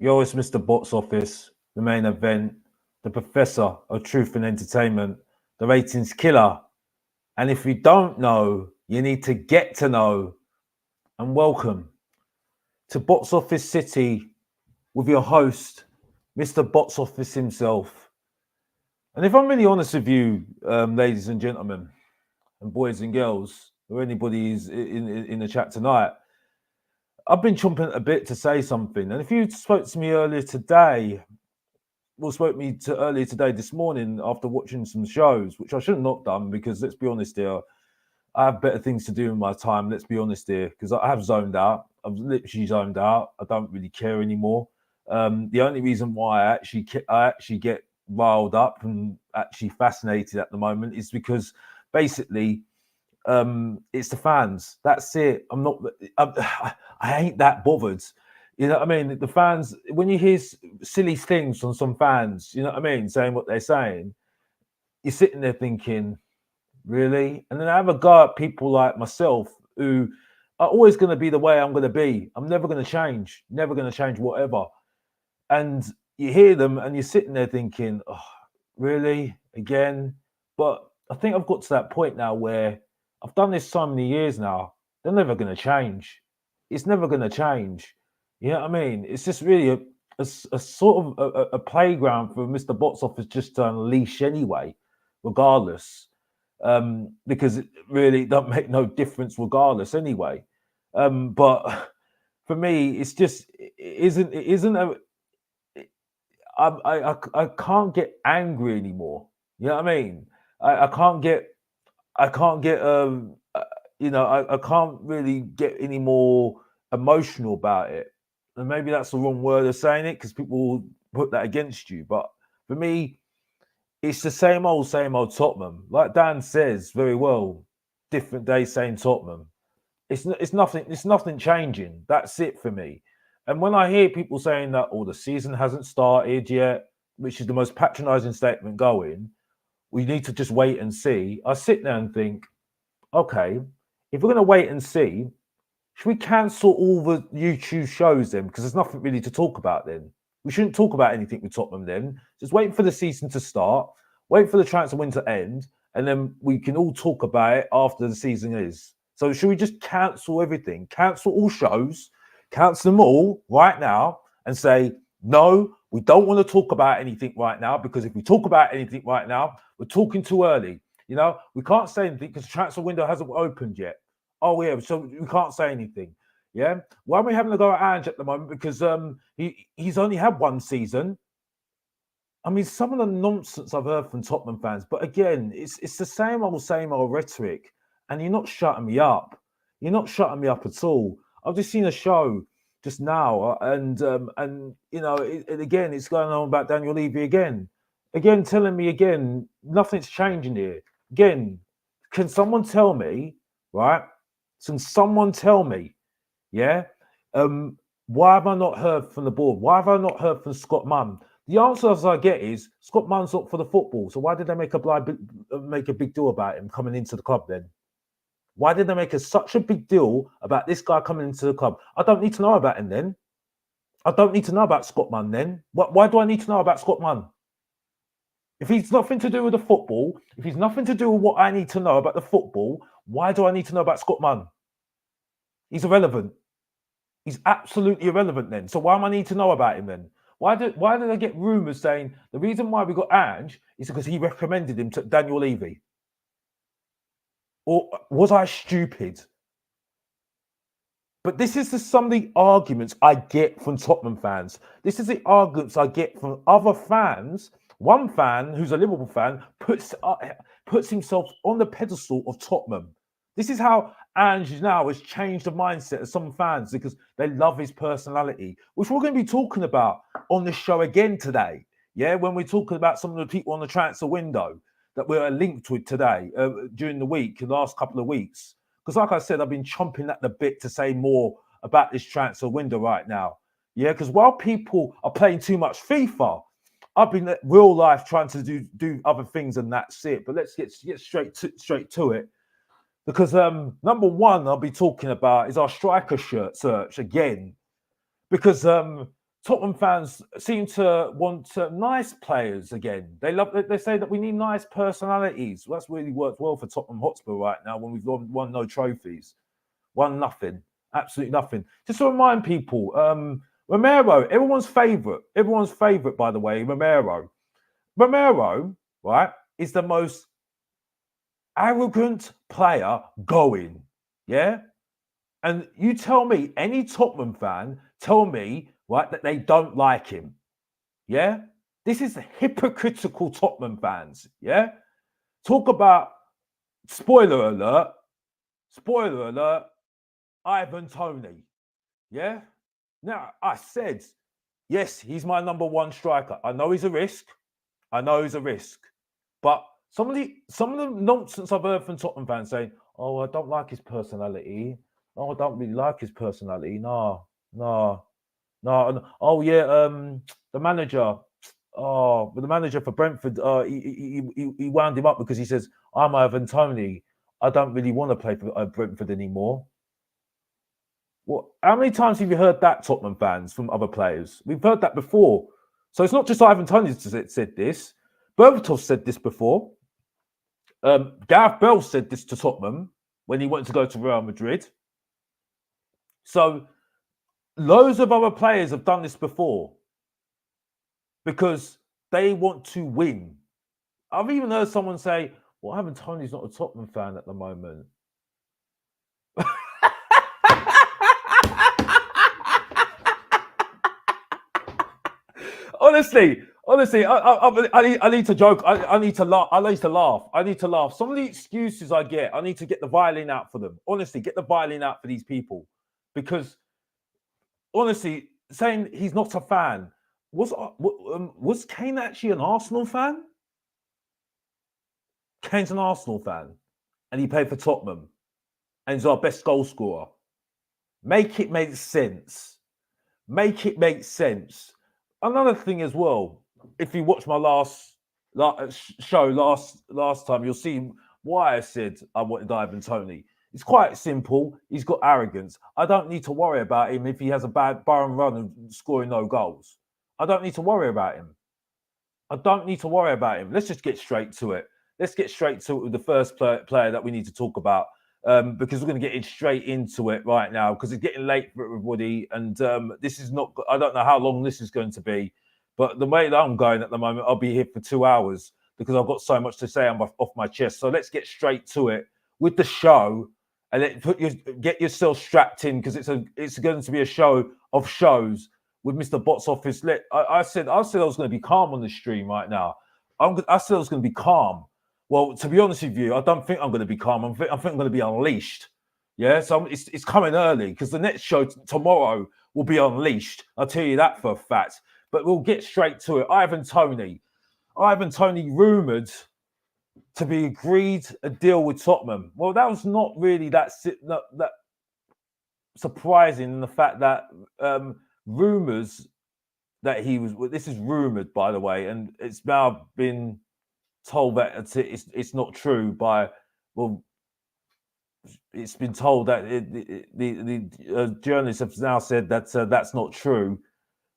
Yo, it's Mr. Box Office, the main event, the professor of truth and entertainment, the ratings killer. And if you don't know, you need to get to know. And welcome to Box Office City with your host, Mr. Box Office himself. And if I'm really honest with you, ladies and gentlemen, and boys and girls, or anybody who's in the chat tonight, I've been chomping at a bit to say something. And if you spoke to me earlier today, earlier today, this morning, after watching some shows, which I shouldn't have not done because let's be honest here, I have better things to do in my time. Let's be honest here, because I have zoned out. I've literally zoned out. I don't really care anymore. The only reason why I actually get riled up and actually fascinated at the moment is because basically it's the fans. That's it. I ain't that bothered. You know what I mean? The fans, when you hear silly things from some fans, you know what I mean, saying what they're saying, you're sitting there thinking, really? And then I have a go at people like myself who are always going to be the way I'm going to be. I'm never going to change, whatever. And you hear them and you're sitting there thinking, oh, really? Again? But I think I've got to that point now where I've done this so many years now. They're never going to change. It's never going to change. You know what I mean? It's just really a sort of a playground for Mr. Box Office just to unleash anyway, regardless, because it really don't make no difference regardless anyway. But for me, it's just I can't get angry anymore. You know what I mean? I can't get I can't really get any more emotional about it. And maybe that's the wrong word of saying it because people will put that against you. But for me, it's the same old Tottenham. Like Dan says very well, different day, same Tottenham. It's nothing changing. That's it for me. And when I hear people saying that, oh, the season hasn't started yet, which is the most patronising statement going, we need to just wait and see. I sit there and think, okay, if we're going to wait and see, should we cancel all the YouTube shows then? Because there's nothing really to talk about then. We shouldn't talk about anything with Tottenham then. Just wait for the season to start, wait for the transfer window to end, and then we can all talk about it after the season is. So should we just cancel everything? Cancel all shows, cancel them all right now and say, no, we don't want to talk about anything right now because if we talk about anything right now, we're talking too early. You know, we can't say anything because the transfer window hasn't opened yet. Oh, yeah, so we can't say anything. Yeah. Why are we having to go at Ange at the moment? Because he's only had one season. I mean, some of the nonsense I've heard from Tottenham fans, but again, it's the same old rhetoric, and you're not shutting me up. You're not shutting me up at all. I've just seen a show just now, and you know, again, it's going on about Daniel Levy again, telling me again, nothing's changing here. Again, can someone tell me, right? Can someone tell me, yeah? Why have I not heard from the board? Why have I not heard from Scott Munn? The answers I get is Scott Munn's not for the football. So why did they make a big deal about him coming into the club then? Why did they make such a big deal about this guy coming into the club? I don't need to know about him then. I don't need to know about Scott Munn then. Why do I need to know about Scott Munn? If he's nothing to do with the football, if he's nothing to do with what I need to know about the football, why do I need to know about Scott Munn? He's irrelevant. He's absolutely irrelevant then. So why am I need to know about him then? Why did I get rumours saying the reason why we got Ange is because he recommended him to Daniel Levy? Or was I stupid? But this is some of the arguments I get from Tottenham fans. This is the arguments I get from other fans. One fan, who's a Liverpool fan, puts himself on the pedestal of Tottenham. This is how Ange now has changed the mindset of some fans because they love his personality, which we're going to be talking about on the show again today. Yeah, when we're talking about some of the people on the transfer window that we're linked with today during the week, the last couple of weeks. Because like I said, I've been chomping at the bit to say more about this transfer window right now. Yeah, because while people are playing too much FIFA, I've been in real life trying to do other things and that's it. But let's get straight to it. Because number one I'll be talking about is our striker shirt search again. Because Tottenham fans seem to want nice players again. They say that we need nice personalities. Well, that's really worked well for Tottenham Hotspur right now when we've won no trophies, won nothing, absolutely nothing. Just to remind people, Romero, everyone's favourite, by the way, Romero. Romero, right, is the most arrogant player going. Yeah. And you tell me, any Tottenham fan, tell me, right, that they don't like him. Yeah? This is hypocritical Tottenham fans. Yeah? Talk about, spoiler alert, Ivan Toney. Yeah? Now, I said, yes, he's my number one striker. I know he's a risk. But some of the nonsense I've heard from Tottenham fans saying, oh, I don't like his personality. Oh, I don't really like his personality. No. Oh yeah, the manager. Oh, but the manager for Brentford, he wound him up because he says, I'm Ivan Toney. I don't really want to play for Brentford anymore. What? How many times have you heard that, Tottenham fans, from other players? We've heard that before. So it's not just Ivan Toney that said this. Berbatov said this before. Gareth Bale said this to Tottenham when he wanted to go to Real Madrid. So loads of other players have done this before because they want to win. I've even heard someone say, well, Ivan Toney's not a Tottenham fan at the moment. Honestly, I need to joke. I need to laugh. Some of the excuses I get, I need to get the violin out for them. Honestly, get the violin out for these people. Honestly, saying he's not a fan. Was Kane actually an Arsenal fan? Kane's an Arsenal fan. And he played for Tottenham. And he's our best goal scorer. Make it make sense. Another thing as well, if you watch my last show last time, you'll see why I said I wanted Ivan Toney. It's quite simple. He's got arrogance. I don't need to worry about him if he has a bad bar and run and scoring no goals. I don't need to worry about him. Let's just get straight to it. Let's get straight to the first player that we need to talk about. Because we're going to get straight into it right now because it's getting late for everybody. And this is not, I don't know how long this is going to be, but the way that I'm going at the moment, I'll be here for 2 hours because I've got so much to say off my chest. So let's get straight to it with the show and get yourself strapped in because it's going to be a show of shows with Mr. Box Office. I said I was going to be calm on the stream right now. I said I was going to be calm. Well, to be honest with you, I don't think I'm going to be calm. I think I'm going to be unleashed. Yeah, so it's coming early because the next show tomorrow will be unleashed. I'll tell you that for a fact. But we'll get straight to it. Ivan Toney rumoured to be agreed a deal with Tottenham. Well, that was not really that surprising in the fact that rumours that he was. This is rumoured, by the way, and it's now been told that it's not true it's been told that the journalists have now said that that's not true.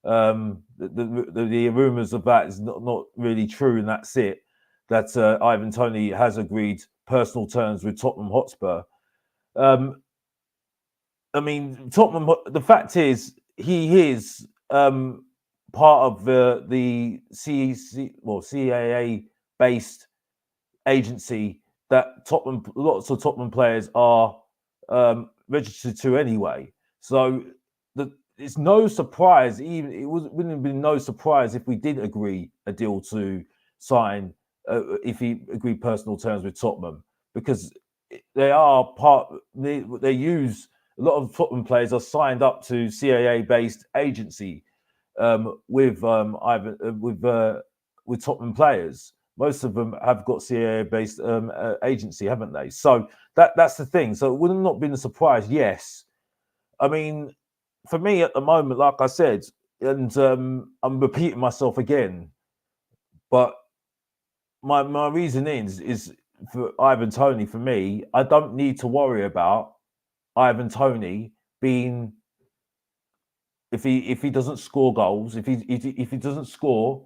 The rumours of that is not really true, and that's it. That Ivan Toney has agreed personal terms with Tottenham Hotspur. I mean, Tottenham. The fact is, he is part of the CAA-based agency that lots of Tottenham players are registered to anyway. So it's no surprise. Wouldn't have been no surprise if we did agree a deal to sign if he agreed personal terms with Tottenham, because they are they use a lot of Tottenham players are signed up to CAA-based agency with Tottenham players. Most of them have got CAA-based agency, haven't they? So that's the thing. So it would have not been a surprise. Yes, I mean, for me at the moment, like I said, and I'm repeating myself again, but my reason is for Ivan Toney. For me, I don't need to worry about Ivan Toney being. if he doesn't score goals, if he doesn't score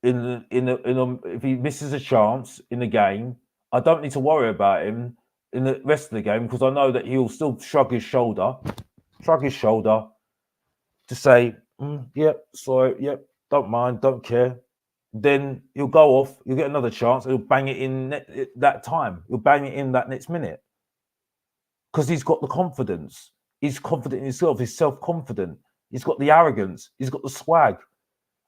if he misses a chance in the game, I don't need to worry about him in the rest of the game because I know that he'll still shrug his shoulder to say, yep, sorry, yep, don't mind, don't care. Then he'll go off, he'll get another chance, he'll bang it in that time, he'll bang it in that next minute because he's got the confidence. He's confident in himself, he's self-confident, he's got the arrogance, he's got the swag.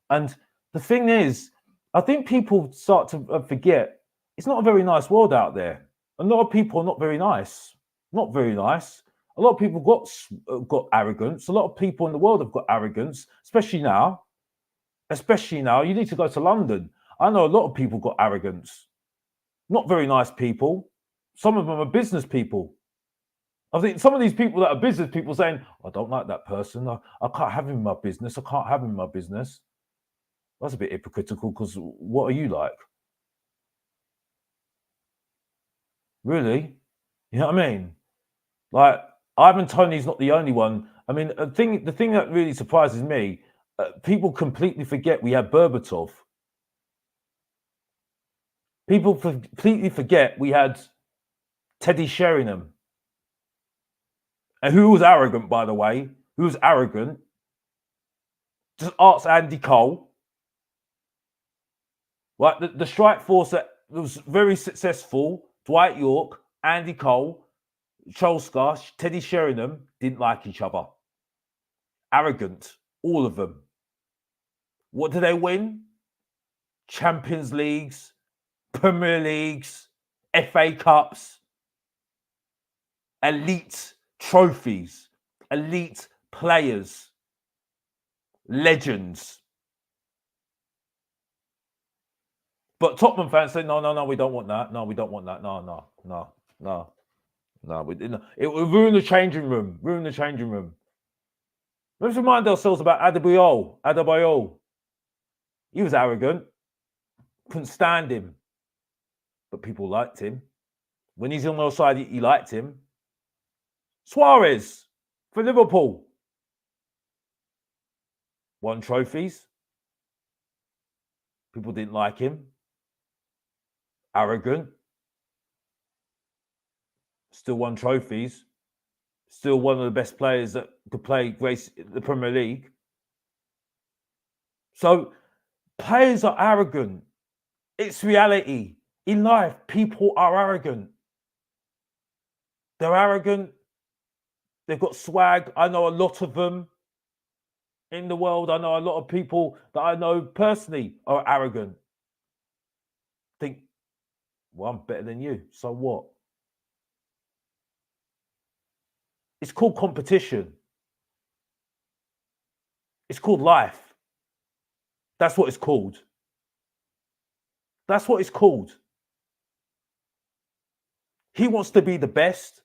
And the thing is, I think people start to forget it's not a very nice world out there. A lot of people are not very nice. Not very nice. A lot of people got arrogance. A lot of people in the world have got arrogance, especially now. Especially now. You need to go to London. I know a lot of people got arrogance. Not very nice people. Some of them are business people. I think some of these people that are business people saying, I don't like that person. I can't have him in my business. I can't have him in my business. That's a bit hypocritical because what are you like? Really? You know what I mean? Like, Ivan Toney's not the only one. I mean, the thing that really surprises me, people completely forget we had Berbatov. People completely forget we had Teddy Sheringham. And who was arrogant, by the way? Who was arrogant? Just ask Andy Cole. Right, the strike force that was very successful, Dwight York, Andy Cole, Cholska, Teddy Sheringham, didn't like each other. Arrogant, all of them. What do they win? Champions Leagues, Premier Leagues, FA Cups, elite trophies, elite players, legends. But Tottenham fans say, no, we don't want that. No, we don't want that. No, we didn't. It will ruin the changing room. Let's remind ourselves about Adebayo. He was arrogant. Couldn't stand him. But people liked him. When he's on the other side, he liked him. Suarez for Liverpool. Won trophies. People didn't like him. Arrogant. Still won trophies. Still one of the best players that could play grace the Premier League. So players are arrogant. It's reality. In life, people are arrogant. They're arrogant. They've got swag. I know a lot of them in the world. I know a lot of people that I know personally are arrogant. Think, well, I'm better than you. So what? It's called competition. It's called life. That's what it's called. That's what it's called. He wants to be the best.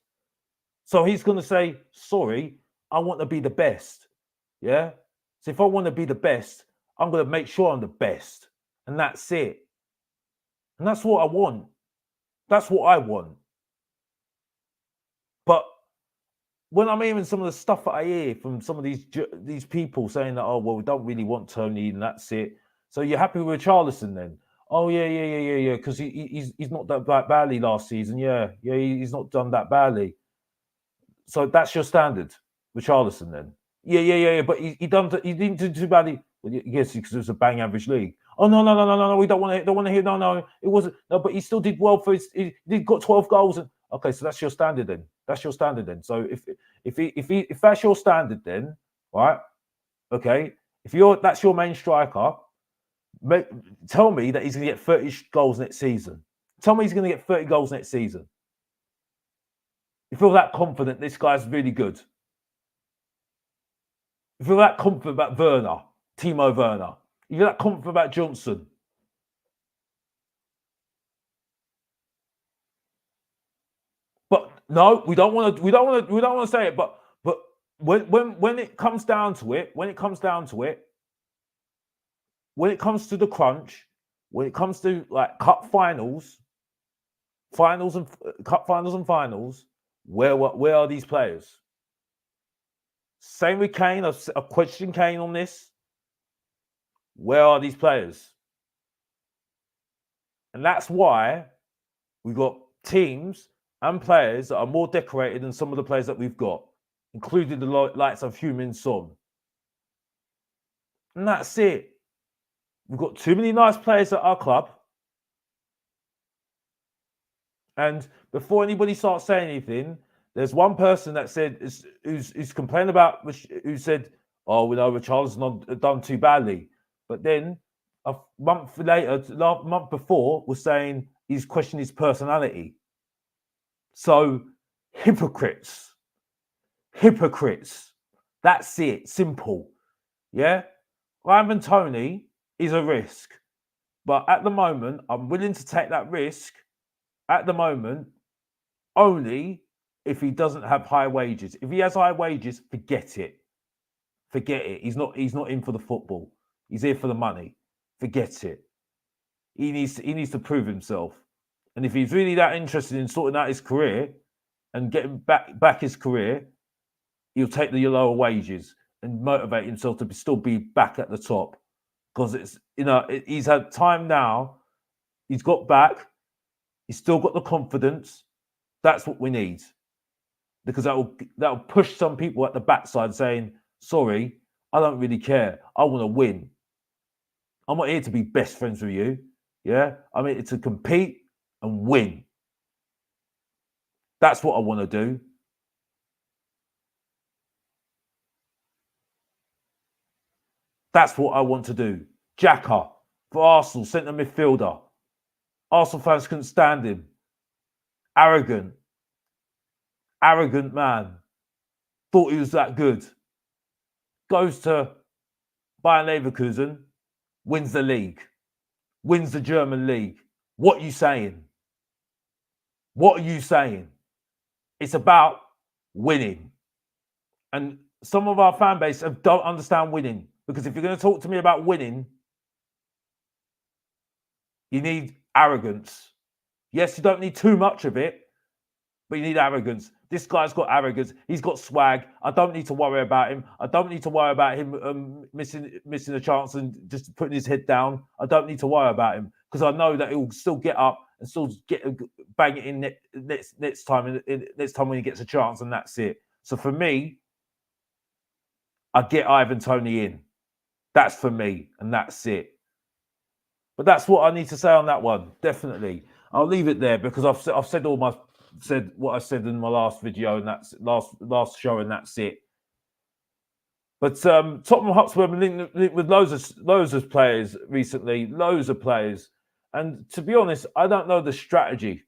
So he's going to say, sorry, I want to be the best. Yeah? So if I want to be the best, I'm going to make sure I'm the best. And that's it. And that's what I want. That's what I want. But when I'm hearing some of the stuff that I hear from some of these people saying that, oh, well, we don't really want Toney and that's it. So you're happy with Richarlison then? Oh, yeah, because he's not done that badly last season. Yeah, he's not done that badly. So that's your standard, Richarlison then? Yeah, but he didn't do too badly. Well, yes, because it was a bang average league. Oh, no, we don't want to hear, no, it wasn't. No, but he still did well he got 12 goals. And, okay, so that's your standard then. So if that's your standard then, right? Okay, that's your main striker, tell me that he's going to get 30 goals next season. Tell me he's going to get 30 goals next season. You feel that confident this guy's really good. You feel that confident about Timo Werner. You feel that confident about Johnson. But no, we don't want to say it. But when it comes down to it, when it comes to the crunch, when it comes to like cup finals, and cup finals, where are these players? Same with Kane. I've questioned Kane on this. Where are these players? And that's why we've got teams and players that are more decorated than some of the players that we've got, including the likes of Heung-min Son. And that's it. We've got too many nice players at our club. And before anybody starts saying anything, there's one person that said, who's complaining about, who said, oh, we know Richarlison's done too badly. But then a month later, month before, was saying he's questioning his personality. So, hypocrites. Hypocrites. That's it. Simple. Yeah? Ivan Toney is a risk. But at the moment, I'm willing to take that risk at the moment only if he doesn't have high wages. If he has high wages, forget it. Forget it. He's not in for the football. He's here for the money. Forget it. He needs to prove himself. And if he's really that interested in sorting out his career and getting back his career, he'll take the lower wages and motivate himself to still be back at the top. Because it's, he's had time now. He's got back. He's still got the confidence. That's what we need. Because that will push some people at the backside saying, sorry, I don't really care. I want to win. I'm not here to be best friends with you. Yeah? I'm here to compete and win. That's what I want to do. That's what I want to do. Xhaka for Arsenal, centre midfielder. Arsenal fans couldn't stand him. Arrogant man. Thought he was that good. Goes to Bayern Leverkusen, wins the league, wins the German league. What are you saying? What are you saying? It's about winning. And some of our fan base don't understand winning. Because if you're going to talk to me about winning, you need arrogance. Yes, you don't need too much of it, but you need arrogance. This guy's got arrogance. He's got swag. I don't need to worry about him. I don't need to worry about him missing a chance and just putting his head down. I don't need to worry about him because I know that he'll still get up and still bang it in next time when he gets a chance, and that's it. So for me, I get Ivan Toney in. That's for me, and that's it. But that's what I need to say on that one. Definitely, I'll leave it there because I've said what I said in my last video, and that's last show, and that's it. But Tottenham Hotspur have been linked with loads of players recently, loads of players. And to be honest, I don't know the strategy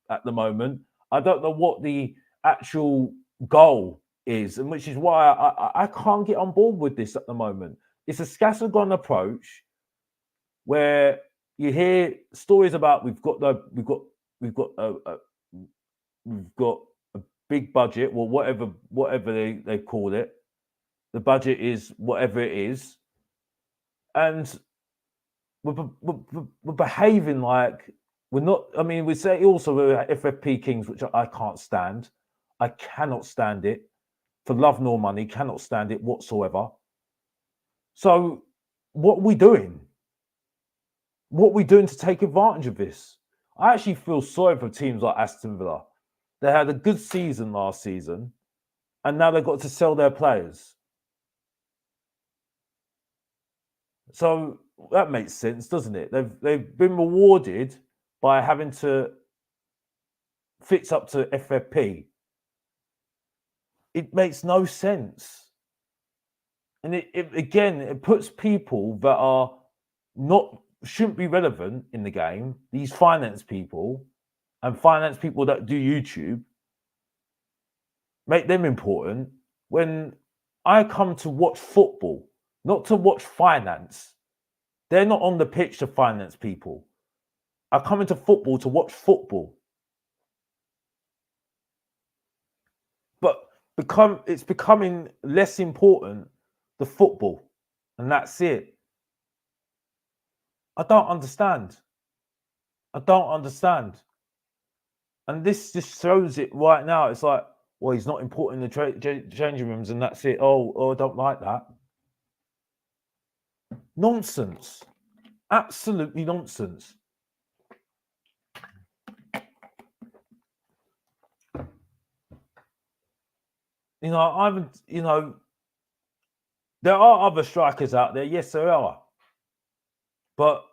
at the moment. I don't know what the actual goal is, and which is why I can't get on board with this at the moment. It's a scattergun approach where you hear stories about we've got a big budget, or whatever they call it. The budget is whatever it is, and we're behaving like we're not. I mean, we say also we're FFP kings, which I can't stand. I cannot stand it for love nor money. Cannot stand it whatsoever. So, what are we doing? What are we doing to take advantage of this? I actually feel sorry for teams like Aston Villa. They had a good season last season, and now they've got to sell their players. So that makes sense, doesn't it? They've been rewarded by having to fix up to FFP. It makes no sense. And it puts people that shouldn't be relevant in the game, these finance people that do YouTube, make them important when I come to watch football, not to watch finance. They're not on the pitch to finance people. I come into football to watch football. But it's becoming less important, the football, and that's it. I don't understand. And this just shows it right now. It's like, or he's not important in the changing rooms, and that's it. Oh, I don't like that. Nonsense. Absolutely nonsense. You know, I haven't, you know, there are other strikers out there. Yes, there are. But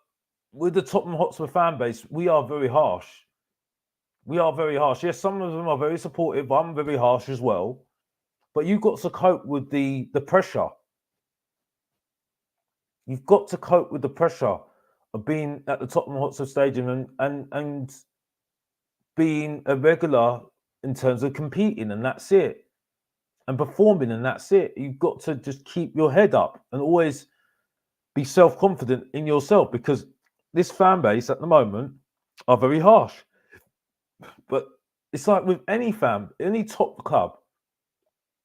with the Tottenham Hotspur fan base, we are very harsh. We are very harsh. Yes, some of them are very supportive. I'm very harsh as well. But you've got to cope with the pressure. You've got to cope with the pressure of being at the Tottenham Hotspur Stadium and being a regular in terms of competing, and that's it. And performing, and that's it. You've got to just keep your head up and always be self-confident in yourself, because this fan base at the moment are very harsh. But it's like with any top club,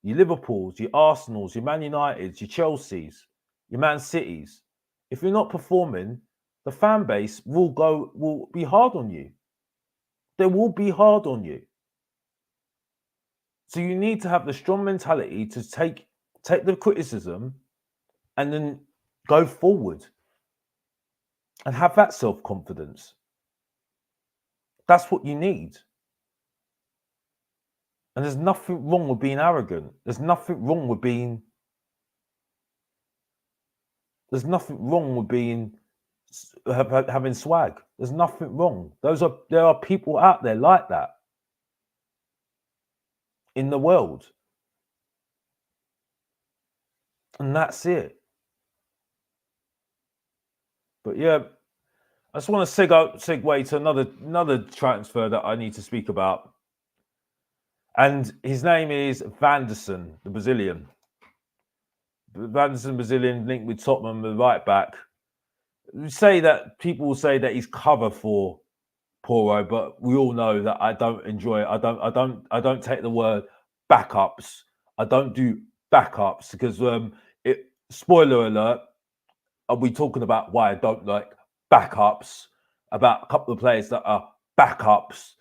your Liverpools, your Arsenals, your Man Uniteds, your Chelseas, your Man Cities, if you're not performing, the fan base will be hard on you. They will be hard on you. So you need to have the strong mentality to take the criticism and then go forward and have that self-confidence. That's what you need. And there's nothing wrong with being arrogant. There's nothing wrong with being having swag. There's nothing wrong. There are people out there like that in the world. And that's it. But yeah, I just want to segue to another transfer that I need to speak about. And his name is Vanderson, the Brazilian. Vanderson, Brazilian, linked with Tottenham, the right back. People will say that he's cover for Porro, but we all know that I don't enjoy it. I don't take the word backups. I don't do backups because spoiler alert, are we talking about why I don't like backups? About a couple of players that are backups.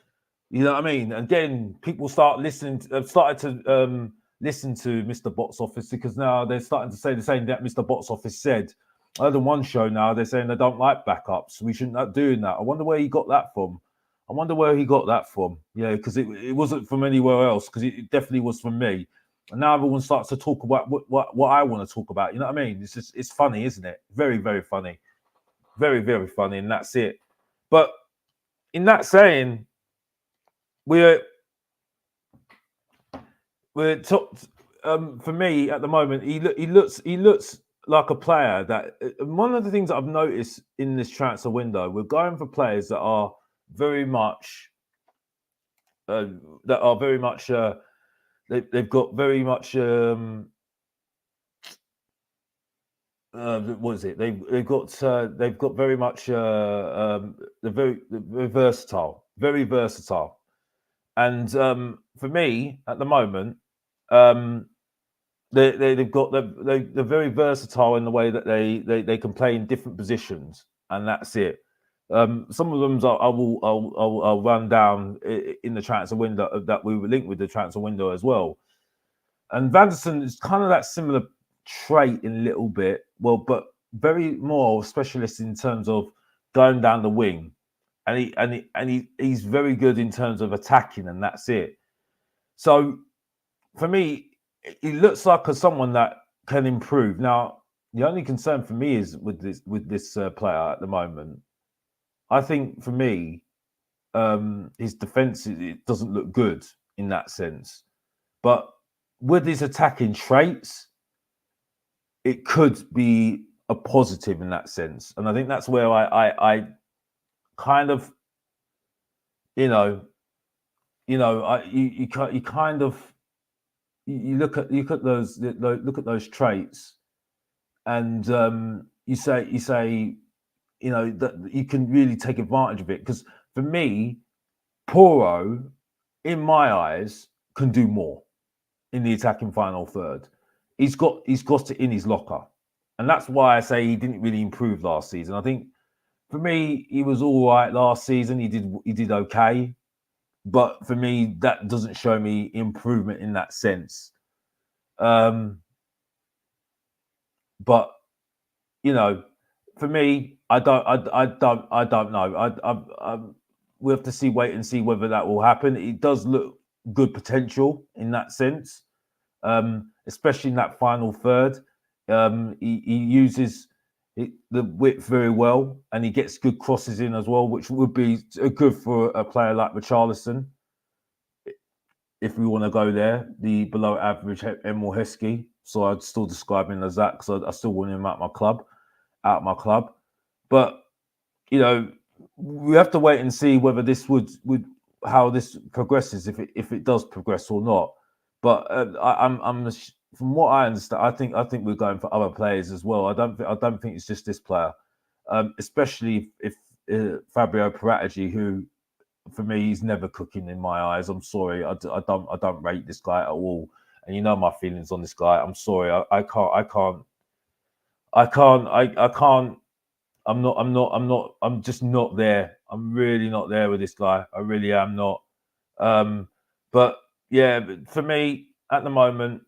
You know what I mean? Again, people started to listen to Mr. Box Office, because now they're starting to say the same that Mr. Box Office said. I heard on one show now they're saying they don't like backups. We shouldn't be doing that. I wonder where he got that from. Yeah, because it wasn't from anywhere else, because it definitely was from me. And now everyone starts to talk about what I want to talk about. You know what I mean? It's funny, isn't it? Very, very funny. Very, very funny, and that's it. But in that saying, for me at the moment, he looks like a player that. One of the things that I've noticed in this transfer window, we're going for players that are very much they've got very much what is it? They've got very much they're very versatile, and for me at the moment, they're very versatile in the way that they can play in different positions, and that's it. Some of them I'll run down in the transfer window that we were linked with the transfer window as well. And Vanderson is kind of that similar trait in a little bit, but very more specialist in terms of going down the wing, and he's very good in terms of attacking, and that's it. So for me, he looks like someone that can improve. Now, the only concern for me is with this player at the moment. I think for me, his defense it doesn't look good in that sense, but with his attacking traits, it could be a positive in that sense. And I think that's where I kind of, you look at those traits, and you say that you can really take advantage of it. Because for me, Porro, in my eyes, can do more in the attacking final third. He's got it in his locker, and that's why I say he didn't really improve last season. I think for me, he was all right last season. He did okay, but for me, that doesn't show me improvement in that sense. Um, but you know, for me, I don't know. We have to wait and see whether that will happen. It does look good potential in that sense, especially in that final third. He uses the width very well, and he gets good crosses in as well, which would be good for a player like Richarlison. If we want to go there, the below average Emil Heskey. So I'd still describe him as that because I still want him out my club. But you know, we have to wait and see whether this would how this progresses, if it does progress or not. But I'm from what I understand, I think we're going for other players as well. I don't think it's just this player, especially if Fabio Paratici, who for me he's never cooking in my eyes. I'm sorry, I don't rate this guy at all, and you know my feelings on this guy. I'm sorry, I can't. I'm just not there. I'm really not there with this guy. I really am not. Um, but yeah, for me at the moment,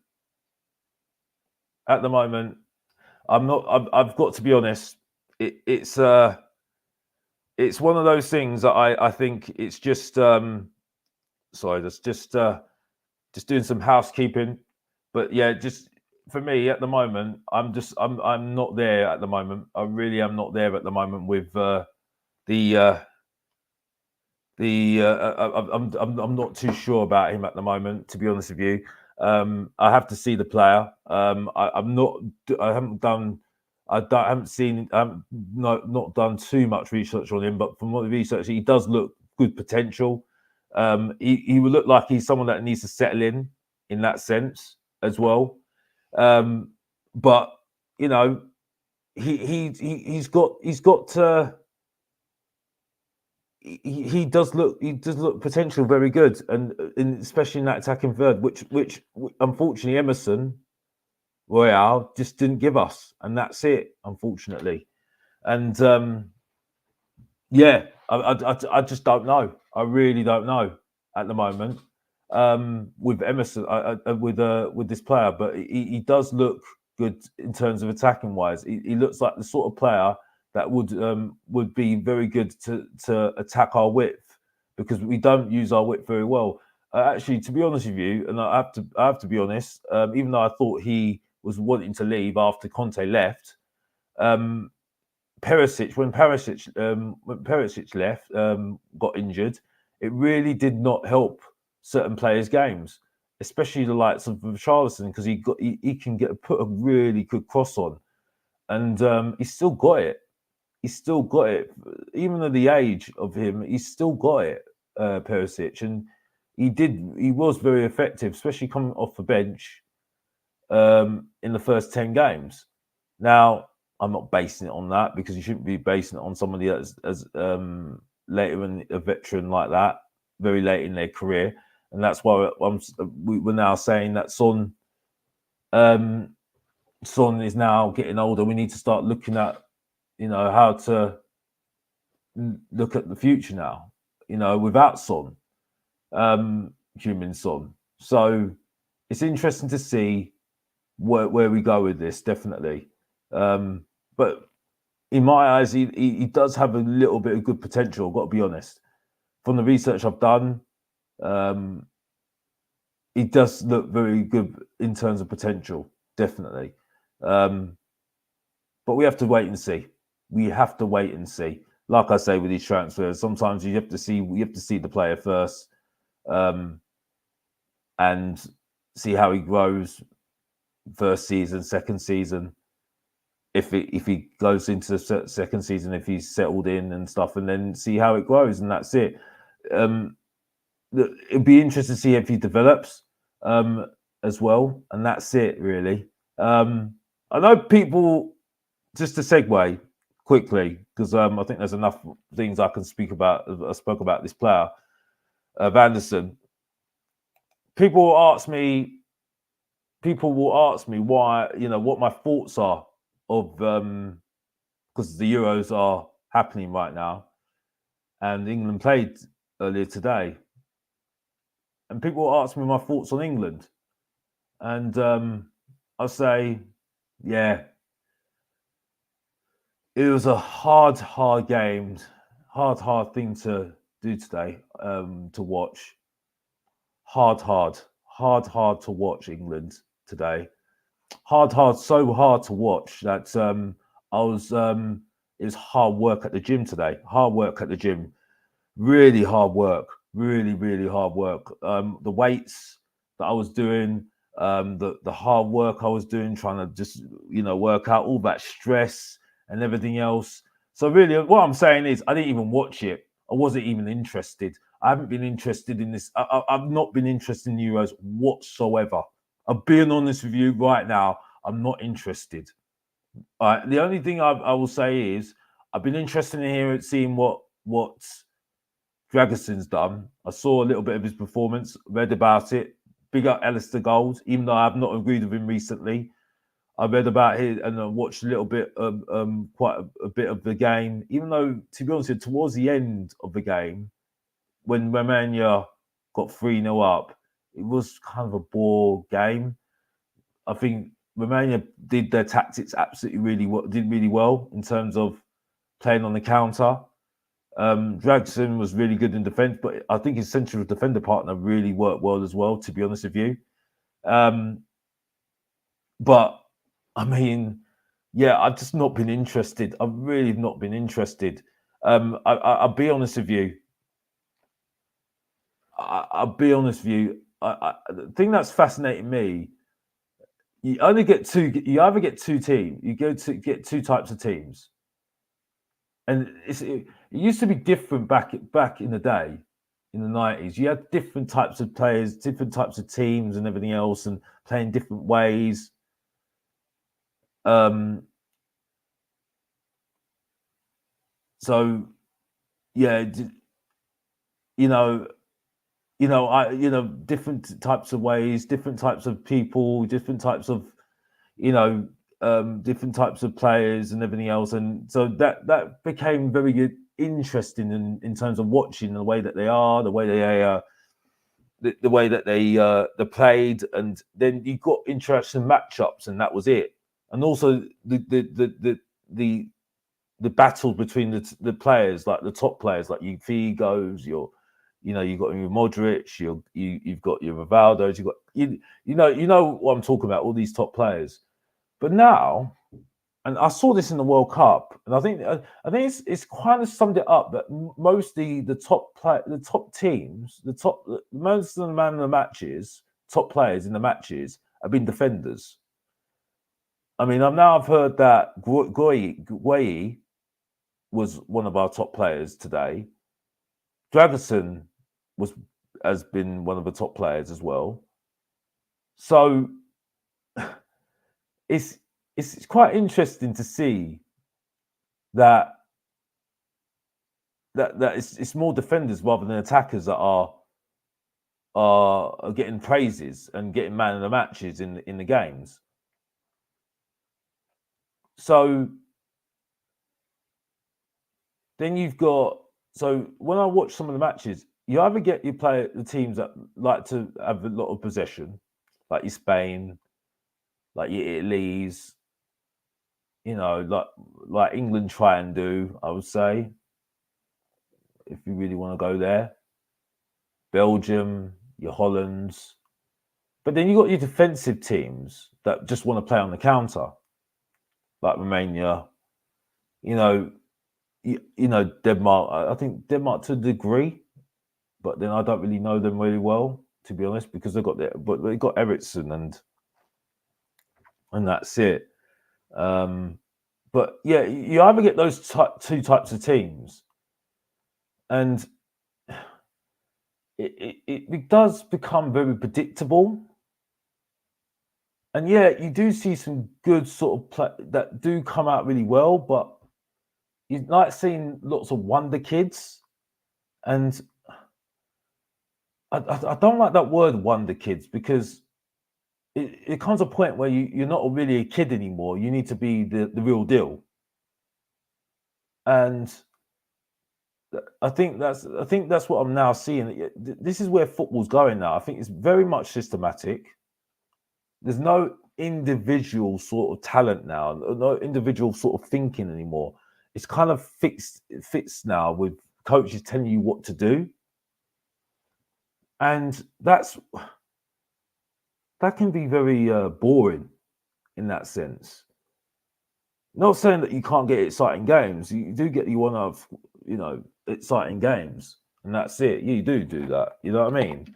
I'm not. I've got to be honest. It's one of those things that I think it's just sorry, that's just doing some housekeeping. But yeah, just for me at the moment, I'm not there at the moment. I really am not there at the moment with the I'm not too sure about him at the moment, to be honest with you. I have to see the player. I'm not. I haven't done. I haven't seen. Not done too much research on him, but from what the research, he does look good potential. He would look like he's someone that needs to settle in that sense as well. Um, but you know, he's got. He does look potential very good, and especially in that attacking third, which unfortunately Emerson Royale just didn't give us, and that's it, unfortunately. And yeah, I just don't know. I really don't know at the moment with Emerson with this player, but he does look good in terms of attacking wise. He looks like the sort of player that would be very good to attack our width because we don't use our width very well. Actually, to be honest with you, and I have to be honest, even though I thought he was wanting to leave after Conte left. When Perisic left, got injured, it really did not help certain players' games, especially the likes of Richarlison, because he can put a really good cross on, and he's still got it. He's still got it, even at the age of him. He's still got it, Perisic, and he was very effective, especially coming off the bench in the first 10 games. Now, I'm not basing it on that because you shouldn't be basing it on somebody that's as later in a veteran like that, very late in their career, and that's why we're now saying that Son is now getting older. We need to start looking at how to look at the future now. Without Son, human Son. So it's interesting to see where we go with this, definitely. But in my eyes, he does have a little bit of good potential. Got to be honest. From the research I've done, he does look very good in terms of potential, definitely. But we have to wait and see. We have to wait and see. Like I say with these transfers, sometimes you have to see the player first, and see how he grows. First season, second season. If he goes into the second season, if he's settled in and stuff, and then see how it grows, and that's it. It'd be interesting to see if he develops as well, and that's it really. I know people. Just to segue quickly, because I think there's enough things I can speak about. I spoke about this player, Vanderson. People will ask me why, what my thoughts are of because the Euros are happening right now, and England played earlier today. and people ask me my thoughts on England, and I say, yeah, it was a hard game, hard thing to do today, to watch. Hard to watch England today. So hard to watch that I was. It was hard work at the gym today. Hard work at the gym. Really hard work. Really hard work. The weights that I was doing, the hard work I was doing, trying to just work out all that stress and everything else. So really, what I'm saying is, I didn't even watch it. I wasn't even interested. I haven't been interested in this. I've not been interested in Euros whatsoever. I'm being honest with you right now. I'm not interested. The only thing I will say is I've been interested in hearing, seeing what Dragerson's done. I saw a little bit of his performance, read about it. Big up Alistair Gold, even though I have not agreed with him recently. I read about it and I watched a little bit of quite a bit of the game. Even though, to be honest, towards the end of the game, when Romania got 3-0 up, it was kind of a bore game. I think Romania did their tactics absolutely did really well in terms of playing on the counter. Drageson was really good in defence, but I think his central defender partner really worked well as well, to be honest with you. But I mean, yeah, I've just not been interested. I've really not been interested. I'll be honest with you. I'll be honest with you. The thing that's fascinating me, you only get two. You either get two teams. You get two types of teams, and it used to be different back in the day, in the 90s. You had different types of players, different types of teams, and everything else, and playing different ways. So, yeah, different types of ways, different types of people, different types of, different types of players and everything else. And so that became very good, interesting in terms of watching the way that they are, the way the way that they played, and then you got interesting matchups, and that was it. And also the battle between the players, like the top players, like your Figos, you've got your Modric, you've got your Rivaldos, you've got you know what I'm talking about, all these top players. But now, and I saw this in the World Cup, and I think it's kind of summed it up that mostly the top teams, most of the man of the matches, top players in the matches have been defenders. I mean, I've heard that Gueye was one of our top players today. Drageson has been one of the top players as well. So it's quite interesting to see that it's more defenders rather than attackers that are getting praises and getting man of the matches in the games. So then you've got, so when I watch some of the matches, you either get the teams that like to have a lot of possession, like your Spain, like your Italy's, like England try and do, I would say, if you really want to go there. Belgium, your Hollands. But then you got your defensive teams that just want to play on the counter, like Romania, Denmark. I think Denmark to a degree, but then I don't really know them really well, to be honest, because they got Ericsson and that's it. But yeah, you either get those two types of teams, and it does become very predictable. And yeah, you do see some good sort of play that do come out really well, but you like seeing lots of wonder kids, and I don't like that word wonder kids, because it comes a point where you're not really a kid anymore. You need to be the real deal. And I think that's what I'm now seeing. This is where football's going now. I think it's very much systematic. There's no individual sort of talent now, no individual sort of thinking anymore. It's kind of fixed now with coaches telling you what to do, and that can be very boring in that sense. Not saying that you can't get exciting games. You do get you want to have, exciting games, and that's it. You do that. You know what I mean?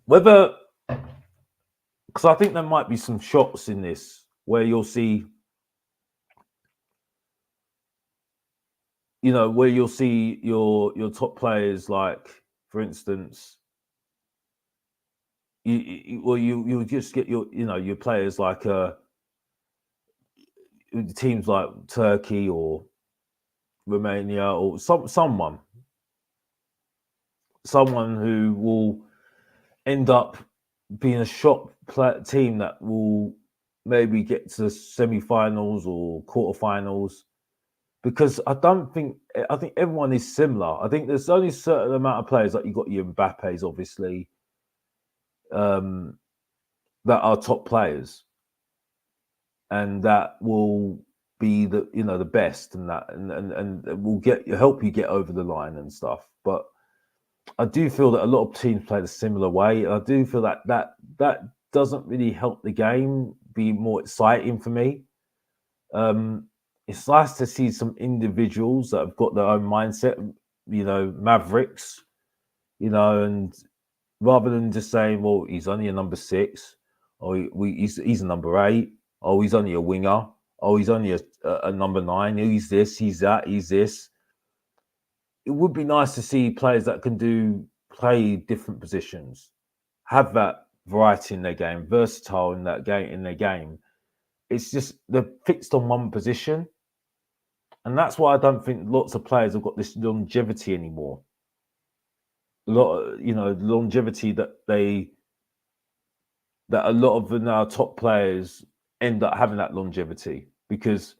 Whether, because I think there might be some shots in this where you'll see, where you'll see your top players, like for instance, you just get your players like teams like Turkey or Romania or someone who will end up being a shot team that will maybe get to semi-finals or quarterfinals, because I think everyone is similar. I think there's only a certain amount of players, like you've got your Mbappe's, obviously, that are top players, and that will be the best, and that and will help you get over the line and stuff. But I do feel that a lot of teams play the similar way. I do feel that doesn't really help the game be more exciting for me. It's nice to see some individuals that have got their own mindset, mavericks, and rather than just saying, well, he's only a number 6, or he's a number 8, or he's only a winger, or he's only a number 9, he's this, he's that, he's this. It would be nice to see players that can play different positions, have that variety in their game, versatile in their game. It's just they're fixed on one position, and that's why I don't think lots of players have got this longevity anymore. Longevity that a lot of the now top players end up having, that longevity, because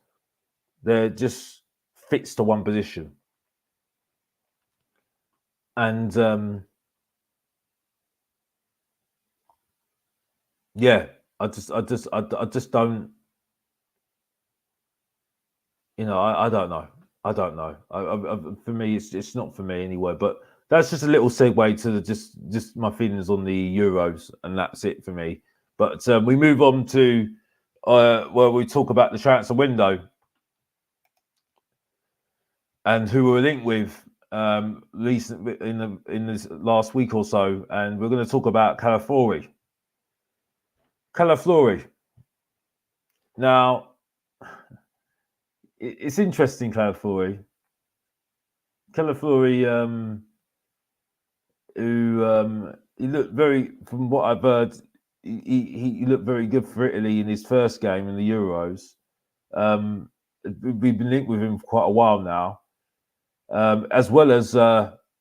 they're just fixed to one position. And I just don't. I don't know. For me, it's not for me anyway. But that's just a little segue to just my feelings on the Euros, and that's it for me. But we move on to where we talk about the transfer window and who we're linked with recently in this last week or so, and we're going to talk about Calafori. Now, it's interesting, Calafori, who he looked from what I've heard, he looked very good for Italy in his first game in the Euros. We've been linked with him for quite a while now, as well as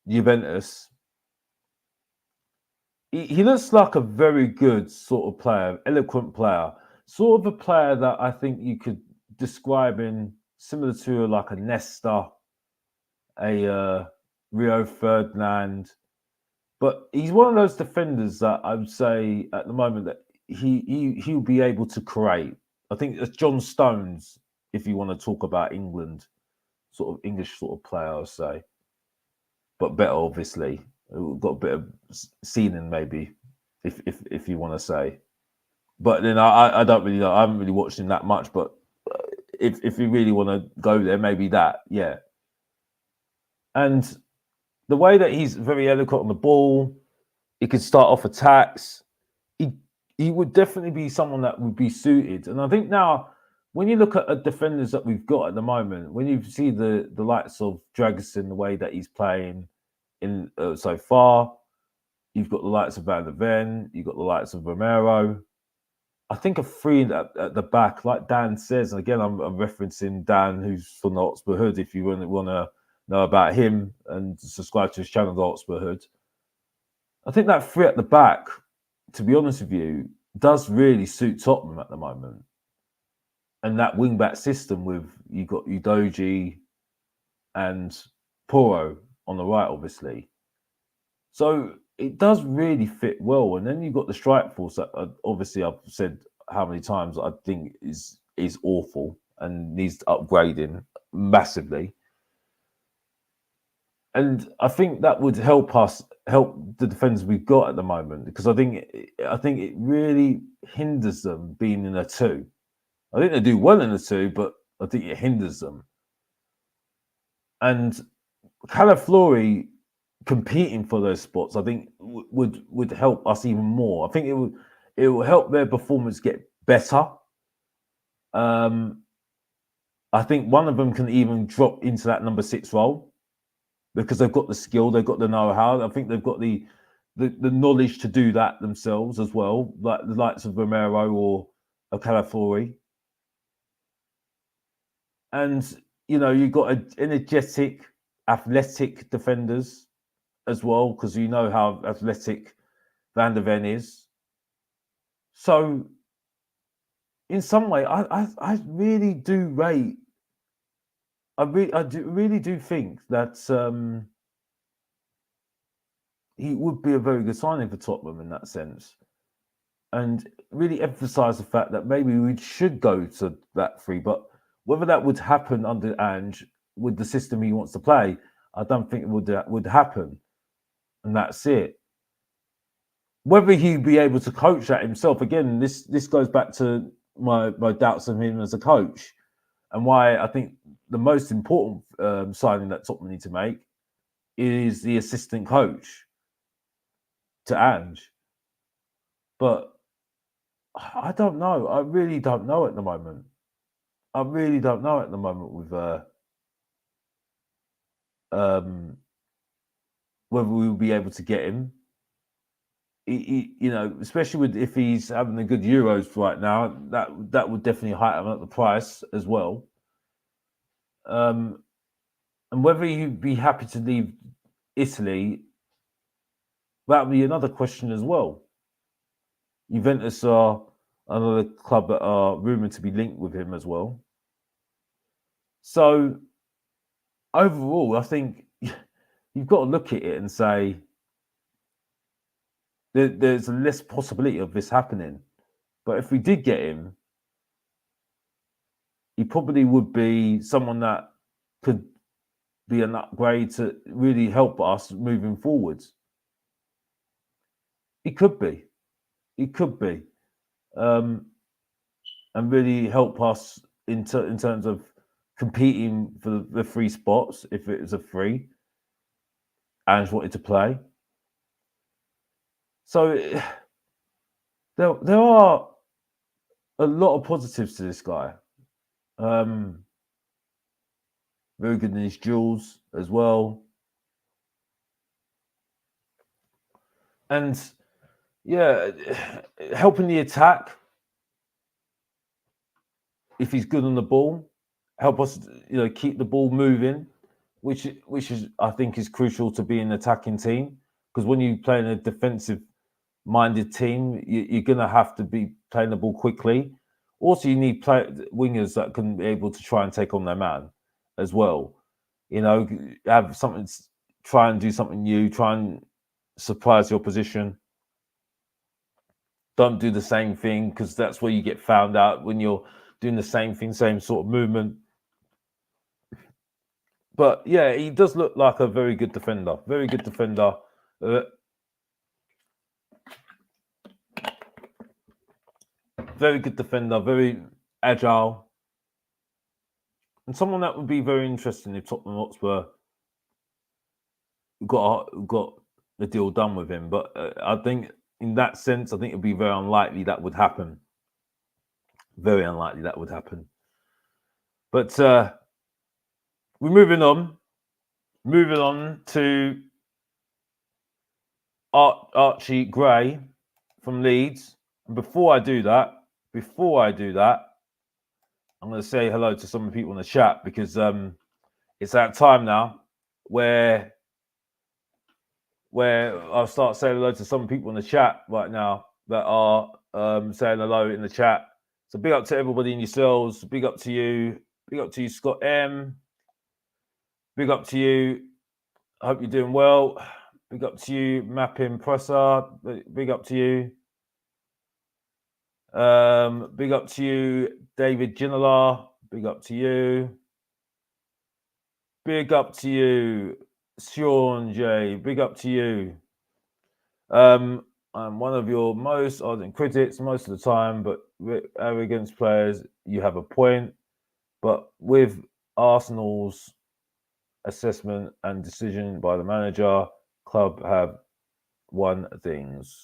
Juventus. He looks like a very good sort of player, eloquent player, sort of a player that I think you could describe in similar to like a Nesta, a Rio Ferdinand. But he's one of those defenders that I would say at the moment that he'll be able to create. I think it's John Stones, if you want to talk about England, sort of English sort of player, I'll say. But better, obviously. Got a bit of ceiling, maybe, if you want to say. But then I don't really know. I haven't really watched him that much. But if you really want to go there, maybe that, yeah. And the way that he's very eloquent on the ball, he could start off attacks. He would definitely be someone that would be suited. And I think now, when you look at the defenders that we've got at the moment, when you see the likes of Dragusin, the way that he's playing in so far, you've got the likes of Van der Ven, you've got the likes of Romero. I think a 3 at the back, like Dan says, and again, I'm referencing Dan, who's from the Hotspur Hood, if you want to know about him and subscribe to his channel, the Hotspur Hood. I think that 3 at the back, to be honest with you, does really suit Tottenham at the moment. and that wing back system with you got Udoji and Poro on the right, obviously. So it does really fit well. And then you've got the strike force that obviously I've said how many times I think is awful and needs upgrading massively. And I think that would help the defenders we've got at the moment, because I think it really hinders them being in a two. I think they do well in a two, but I think it hinders them. And Calaflori competing for those spots, I think would help us even more. I think it will help their performance get better. I think one of them can even drop into that number 6 role because they've got the skill, they've got the know-how. I think they've got the knowledge to do that themselves as well, like the likes of Romero or Calaflori. And you've got energetic, athletic defenders as well, because you know how athletic Vanderson is. So, in some way, I really do rate. I really do think that he would be a very good signing for Tottenham in that sense, and really emphasise the fact that maybe we should go to that 3. But whether that would happen under Ange with the system he wants to play, I don't think it would happen. And that's it. Whether he'd be able to coach that himself, again, this goes back to my doubts of him as a coach, and why I think the most important signing that Tottenham need to make is the assistant coach to Ange. But I don't know. I really don't know at the moment. I really don't know at the moment with whether we'll be able to get him. Especially if he's having a good Euros right now, that would definitely heighten up the price as well. And whether you'd be happy to leave Italy, that would be another question as well. Juventus are another club that are rumoured to be linked with him as well. So overall, I think you've got to look at it and say there's a less possibility of this happening. But if we did get him, he probably would be someone that could be an upgrade to really help us moving forwards. He could be. And really help us in terms of competing for the 3 spots if it was a 3 and wanted to play. So there are a lot of positives to this guy. Very good in his duels as well. And helping the attack. If he's good on the ball, help us, keep the ball moving, which is I think is crucial to be an attacking team. Because when you play in a defensive-minded team, you're going to have to be playing the ball quickly. Also, you need wingers that can be able to try and take on their man as well. Have something, try and do something new, try and surprise your opposition. Don't do the same thing, because that's where you get found out, when you're doing the same thing, same sort of movement. But yeah, he does look like a very good defender. Very good defender. Very good defender. Very agile. And someone that would be very interesting if Tottenham Hotspur got the deal done with him. But I think in that sense, I think it'd be very unlikely that would happen. Very unlikely that would happen. But we're moving on. Moving on to Archie Gray from Leeds. And before I do that, I'm going to say hello to some of the people in the chat, because it's that time now where I'll start saying hello to some people in the chat right now that are saying hello in the chat. So big up to everybody in yourselves. Big up to you. Big up to you, Scott M. Big up to you. I hope you're doing well. Big up to you, Mapping Presser. Big up to you. Big up to you, David Ginola. Big up to you. Big up to you, Sean J. Big up to you. I'm one of your most ardent critics most of the time, but with arrogance players, you have a point. But with Arsenal's assessment and decision by the manager, club have won things.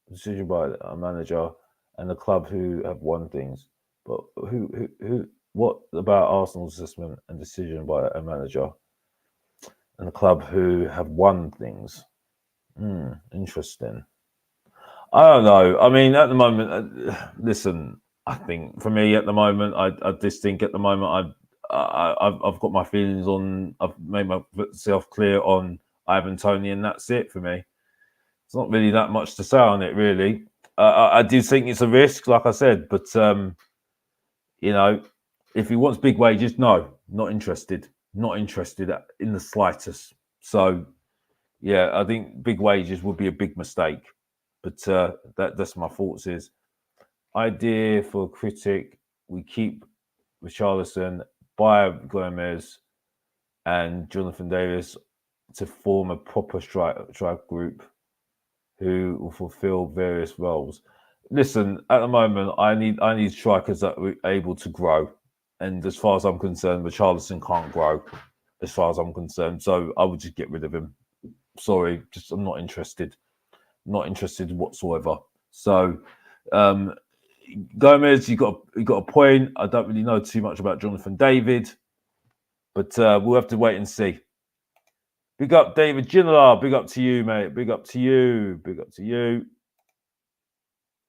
Decision by a manager and the club who have won things. But who? What about Arsenal's assessment and decision by a manager and the club who have won things? Interesting. I don't know. I mean, at the moment, listen. I think for me, at the moment, I just think at the moment, I've got my feelings on. I've made myself clear on Ivan Toney, and that's it for me. It's not really that much to say on it, really. I do think it's a risk, like I said, but you know, if he wants big wages, no, not interested. Not interested in the slightest. So, yeah, I think big wages would be a big mistake. But that's my thoughts. Is idea for a critic: we keep Richarlison, buy Gomez, and Jonathan Davis to form a proper strike group who will fulfill various roles. Listen, at the moment, I need strikers that are able to grow, and as far as I'm concerned, Richarlison can't grow. As far as I'm concerned, so I would just get rid of him. Sorry, just I'm not interested. Not interested whatsoever. So, Gomez, you got a point. I don't really know too much about Jonathan David, but we'll have to wait and see. Big up David Ginola. Big up to you, mate. Big up to you. Big up to you.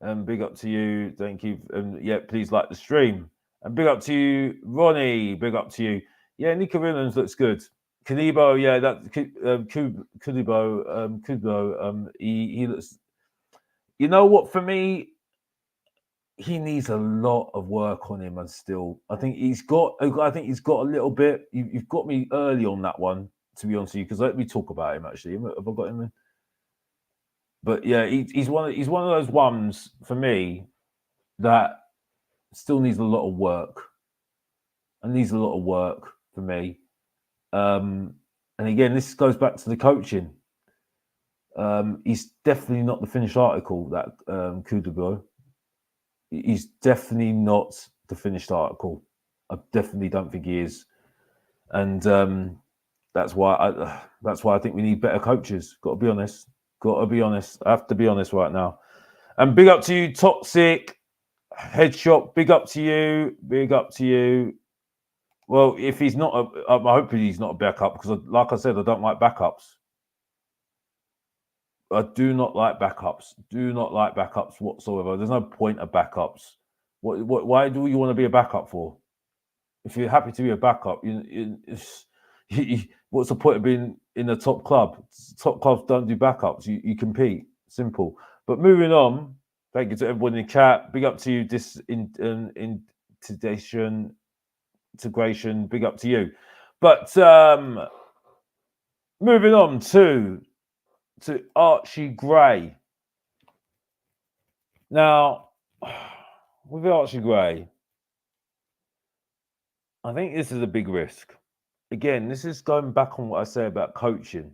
And big up to you. Thank you. And yeah, please like the stream. And big up to you, Ronnie. Big up to you. Yeah, Nico Williams looks good. KUBO, yeah, that KUBO, he looks. You know what? For me, he needs a lot of work on him, and still, I think he's got a little bit. You've got me early on that one, to be honest with you, because let me talk about him. Actually, have I got him in? But yeah, he's one of those ones for me that still needs a lot of work, and needs a lot of work for me. And again, this goes back to the coaching. He's definitely not the finished article, that KUBO. He's definitely not the finished article. I definitely don't think he is, and that's why I think we need better coaches. Got to be honest. I have to be honest right now. And big up to you, Toxic Headshot. Big up to you. Big up to you. Well, if he's not, I'm hoping he's not a backup, because, like I said, I don't like backups. I do not like backups. Do not like backups whatsoever. There's no point of backups. Why do you want to be a backup for? If you're happy to be a backup, what's the point of being in a top club? Top clubs don't do backups. You compete. Simple. But moving on. Thank you to everyone in the chat. Big up to you. Integration. Big up to you. But moving on to Archie Gray. Now, with Archie Gray, I think this is a big risk. Again, this is going back on what I say about coaching.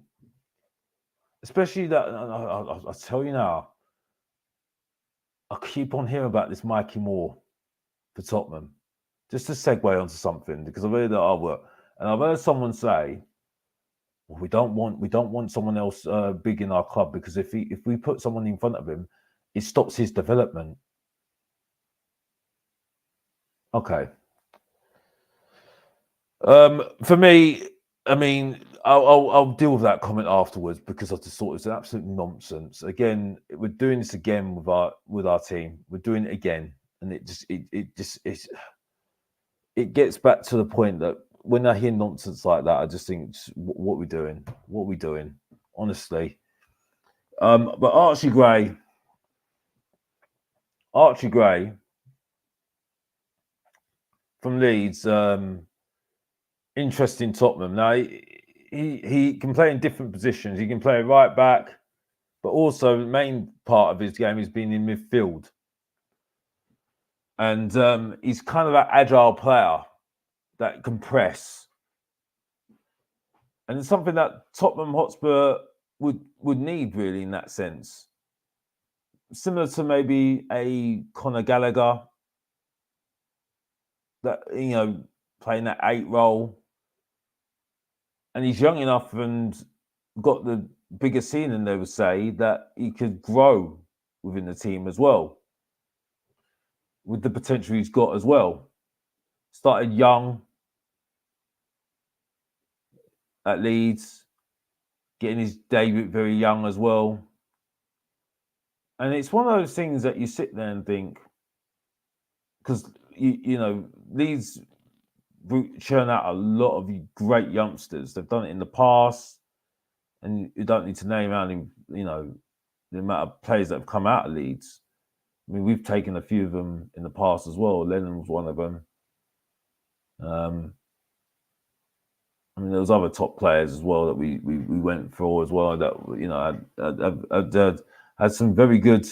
Especially that, I'll tell you now, I keep on hearing about this Mikey Moore for Tottenham. Just to segue onto something, because I've heard that artwork, and I've heard someone say, well, we don't want someone else big in our club, because if we put someone in front of him, it stops his development. Okay. For me, I mean, I'll deal with that comment afterwards, because I just thought it's an absolute nonsense. Again, we're doing this again with our team. We're doing it again, and it gets back to the point that when I hear nonsense like that, I just think, what are we doing? What are we doing? Honestly. But Archie Gray, from Leeds. Interesting Tottenham. Now he can play in different positions. He can play right back, but also the main part of his game has been in midfield. And he's kind of an agile player that can press. And it's something that Tottenham Hotspur would need, really, in that sense. Similar to maybe a Conor Gallagher, that, you know, playing that 8 role. And he's young enough and got the bigger ceiling, they would say, that he could grow within the team as well, with the potential he's got as well. Started young at Leeds, getting his debut very young as well. And it's one of those things that you sit there and think, because, you know, Leeds churn out a lot of great youngsters. They've done it in the past, and you don't need to name out, you know, the amount of players that have come out of Leeds. I mean, we've taken a few of them in the past as well. Lennon was one of them. I mean, there was other top players as well that we went for as well, that, you know, had some very good,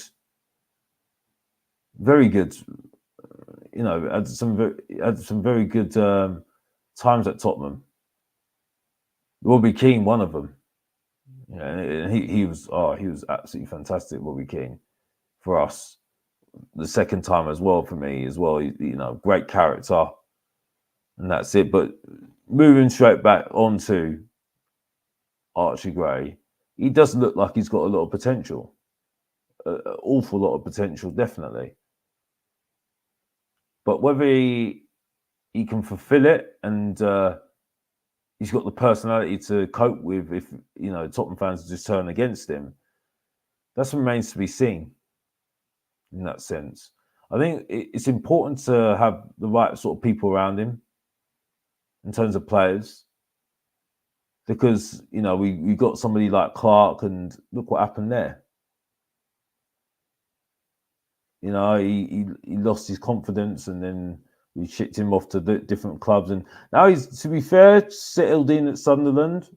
you know, had some very good times at Tottenham. Robbie Keane, one of them. Yeah, and he was absolutely fantastic, Robbie Keane, for us. The second time as well for me as well. You know, great character, and that's it. But moving straight back onto Archie Gray, he does look like he's got a lot of potential, an awful lot of potential, definitely. But whether he can fulfill it, and he's got the personality to cope with, if, you know, Tottenham fans just turn against him, that remains to be seen. In that sense, I think it's important to have the right sort of people around him in terms of players, because, you know, we got somebody like Clark, and look what happened there. You know, he lost his confidence, and then we shipped him off to different clubs, and now he's, to be fair, settled in at Sunderland,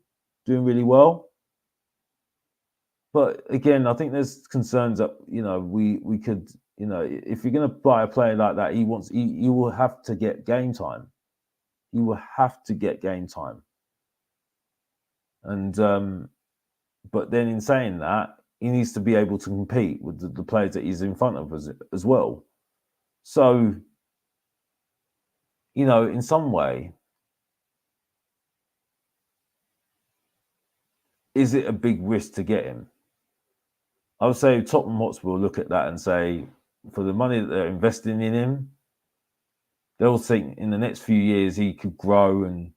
doing really well. But again, I think there's concerns that, you know, we could, you know, if you're going to buy a player like that, he will have to get game time. He will have to get game time. And but then, in saying that, he needs to be able to compete with the players that he's in front of as well. So, you know, in some way, is it a big risk to get him? I would say Tottenham Hotspur will look at that and say, for the money that they're investing in him, they'll think in the next few years he could grow and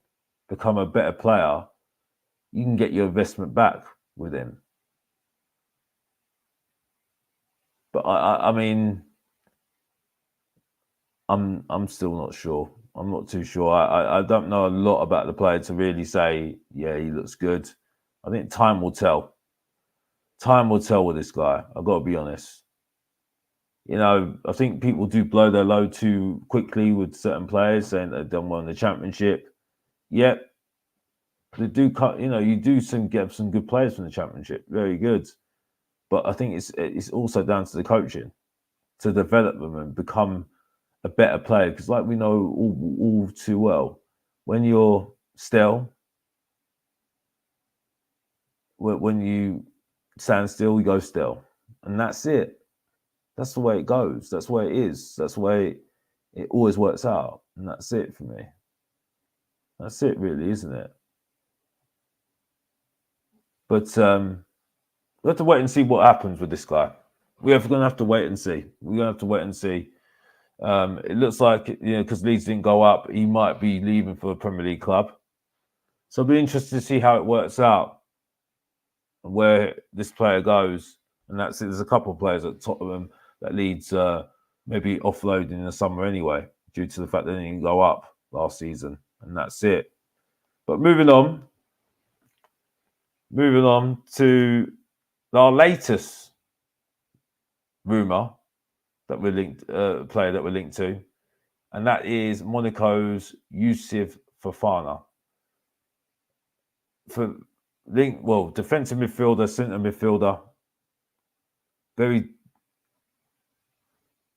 become a better player. You can get your investment back with him. But I mean, I'm still not sure. I'm not too sure. I don't know a lot about the player to really say, yeah, he looks good. I think time will tell. Time will tell with this guy. I've got to be honest. You know, I think people do blow their load too quickly with certain players, saying they've done well in the Championship. Yep, they do. You know, you do get some good players from the Championship. Very good. But I think it's also down to the coaching to develop them and become a better player. Because, like we know all too well, when you're still, when you stand still, you go still, and that's it. That's the way it goes. That's the way it is. That's the way it always works out, and that's it for me. That's it, really, isn't it? But we have to wait and see what happens with this guy. We're going to have to wait and see. We're going to have to wait and see. It looks like, you know, because Leeds didn't go up, he might be leaving for a Premier League club. So I'll be interested to see how it works out and where this player goes. And that's it. There's a couple of players at Tottenham that Leeds maybe offloading in the summer anyway, due to the fact that they didn't go up last season. And that's it. But moving on to our latest rumour that we're linked, player that we're linked to, and that is Monaco's Youssouf Fofana. Defensive midfielder, centre midfielder, very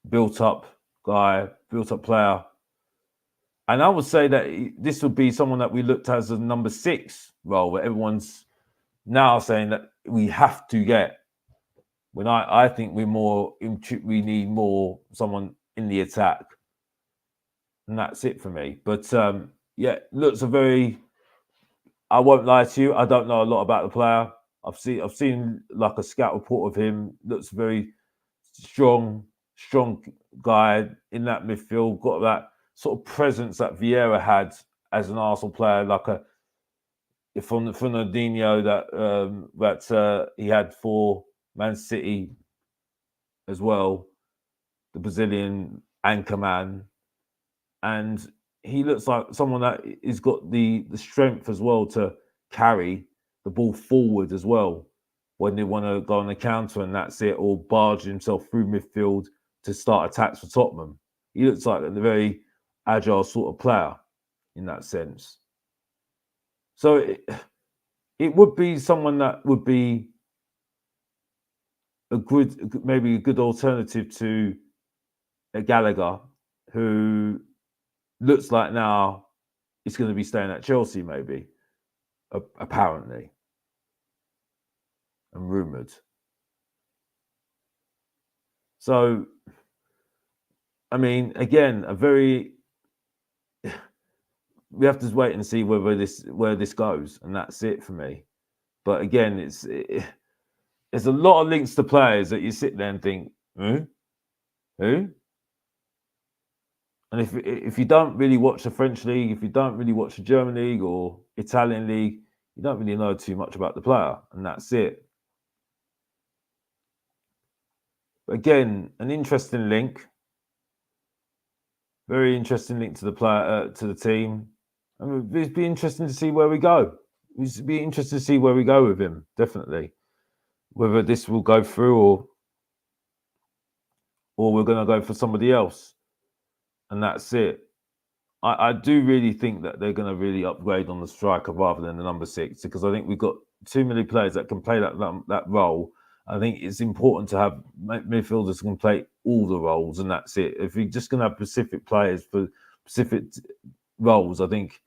built up guy, built up player. And I would say that this would be someone that we looked at as a number 6 role, where everyone's now saying that we have to get. When I think we need more someone in the attack, and that's it for me. But looks a very. I won't lie to you. I don't know a lot about the player. I've seen like a scout report of him. Looks very strong guy in that midfield. Got that sort of presence that Vieira had as an Arsenal player, like a Fernandinho that he had for Man City as well, the Brazilian anchor man, and he looks like someone that has got the strength as well to carry the ball forward as well when they want to go on the counter, and that's it, or barge himself through midfield to start attacks for Tottenham. He looks like a very agile sort of player in that sense. So it would be someone that would be maybe a good alternative to a Gallagher, who looks like now he's going to be staying at Chelsea, maybe, apparently, and rumoured. So, I mean, again, we have to wait and see where this goes, and that's it for me. But again, there's a lot of links to players that you sit there and think, who? And if you don't really watch the French league, if you don't really watch the German league or Italian league, you don't really know too much about the player, and that's it. But again, an interesting link, very interesting link to the player, to the team. I mean, it'd be interesting to see where we go. It'd be interesting to see where we go with him, definitely. Whether this will go through or we're going to go for somebody else. And that's it. I do really think that they're going to really upgrade on the striker rather than the number 6, because I think we've got too many players that can play that role. I think it's important to have midfielders who can play all the roles, and that's it. If you're just going to have specific players for specific roles, I think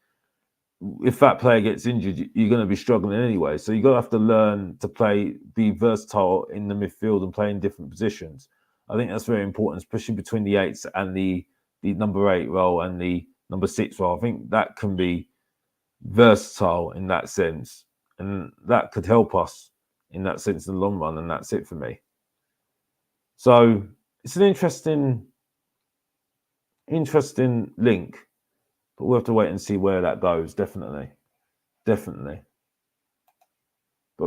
if that player gets injured, you're going to be struggling anyway. So you're going to have to learn to be versatile in the midfield and play in different positions. I think that's very important, especially between the 8s and the number 8 role and the number 6 role. I think that can be versatile in that sense, and that could help us in that sense in the long run, and that's it for me. So it's an interesting link, but we'll have to wait and see where that goes, definitely. But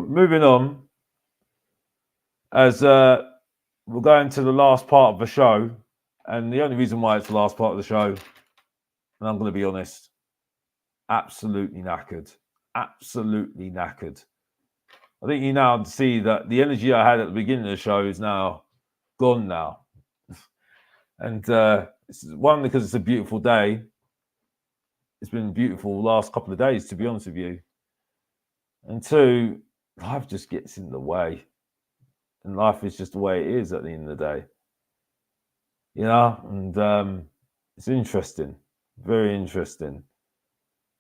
moving on, as we're going to the last part of the show, and the only reason why it's the last part of the show, and I'm going to be honest, absolutely knackered. I think you now see that the energy I had at the beginning of the show is now gone now. And it's one, because it's a beautiful day. It's been beautiful last couple of days, to be honest with you. And 2, life just gets in the way. And life is just the way it is at the end of the day. You know, and it's interesting. Very interesting.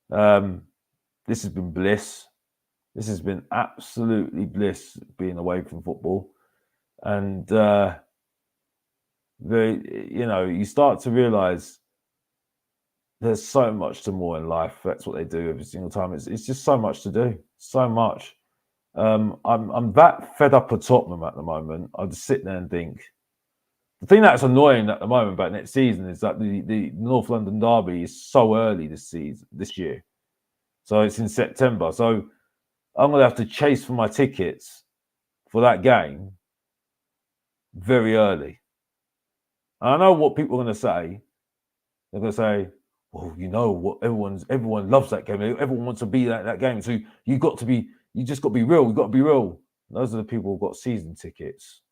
This has been bliss. This has been absolutely bliss, being away from football. And you start to realise there's so much to more in life. That's what they do every single time. It's just so much to do. So much. I'm that fed up with Tottenham at the moment. I just sit there and think. The thing that's annoying at the moment about next season is that the North London derby is so early this year. So it's in September. So I'm going to have to chase for my tickets for that game very early. And I know what people are going to say. They're going to say, well, you know what, everyone loves that game. Everyone wants to be at that game. So you just got to be real. You've got to be real. Those are the people who've got season tickets.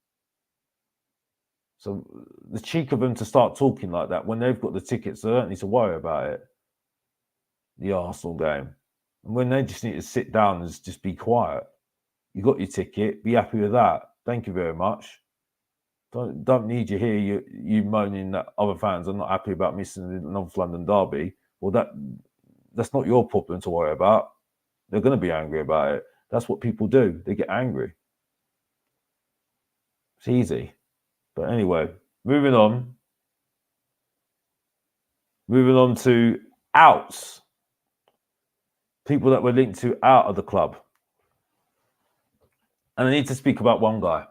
So the cheek of them to start talking like that when they've got the tickets, they don't need to worry about it. The Arsenal game. And when they just need to sit down and just be quiet. You got your ticket, be happy with that. Thank you very much. Don't need you here, you moaning that other fans are not happy about missing the North London derby. Well, that's not your problem to worry about. They're going to be angry about it. That's what people do. They get angry. It's easy. But anyway, moving on. Moving on to outs. People that were linked to out of the club. And I need to speak about one guy.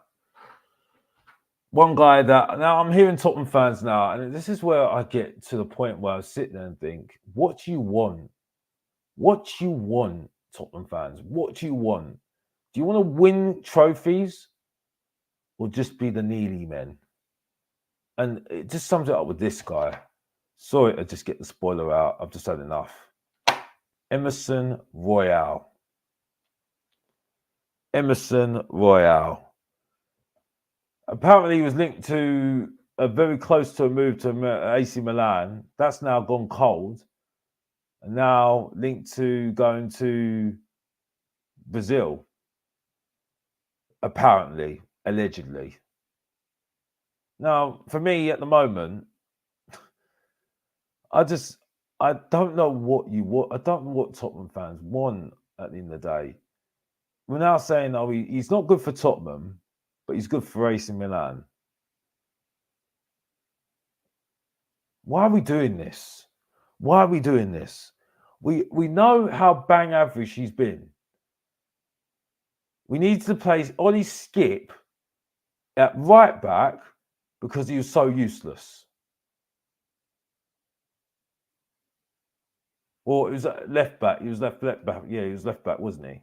One guy that, now I'm hearing Tottenham fans now, and this is where I get to the point where I sit there and think, what do you want? What do you want, Tottenham fans? What do you want? Do you want to win trophies or just be the needy men? And it just sums it up with this guy. Sorry to just get the spoiler out. I've just had enough. Emerson Royal. Emerson Royal. Apparently, he was linked to very close to a move to AC Milan. That's now gone cold. And now linked to going to Brazil. Apparently, allegedly. Now, for me at the moment, I don't know what you want. I don't know what Tottenham fans want at the end of the day. We're now saying, oh, he's not good for Tottenham, but he's good for AC Milan. Why are we doing this? Why are we doing this? We know how bang average he's been. We need to place Ollie Skip at right back because he was so useless. Or it was left back. He was left back. Yeah, he was left back, wasn't he?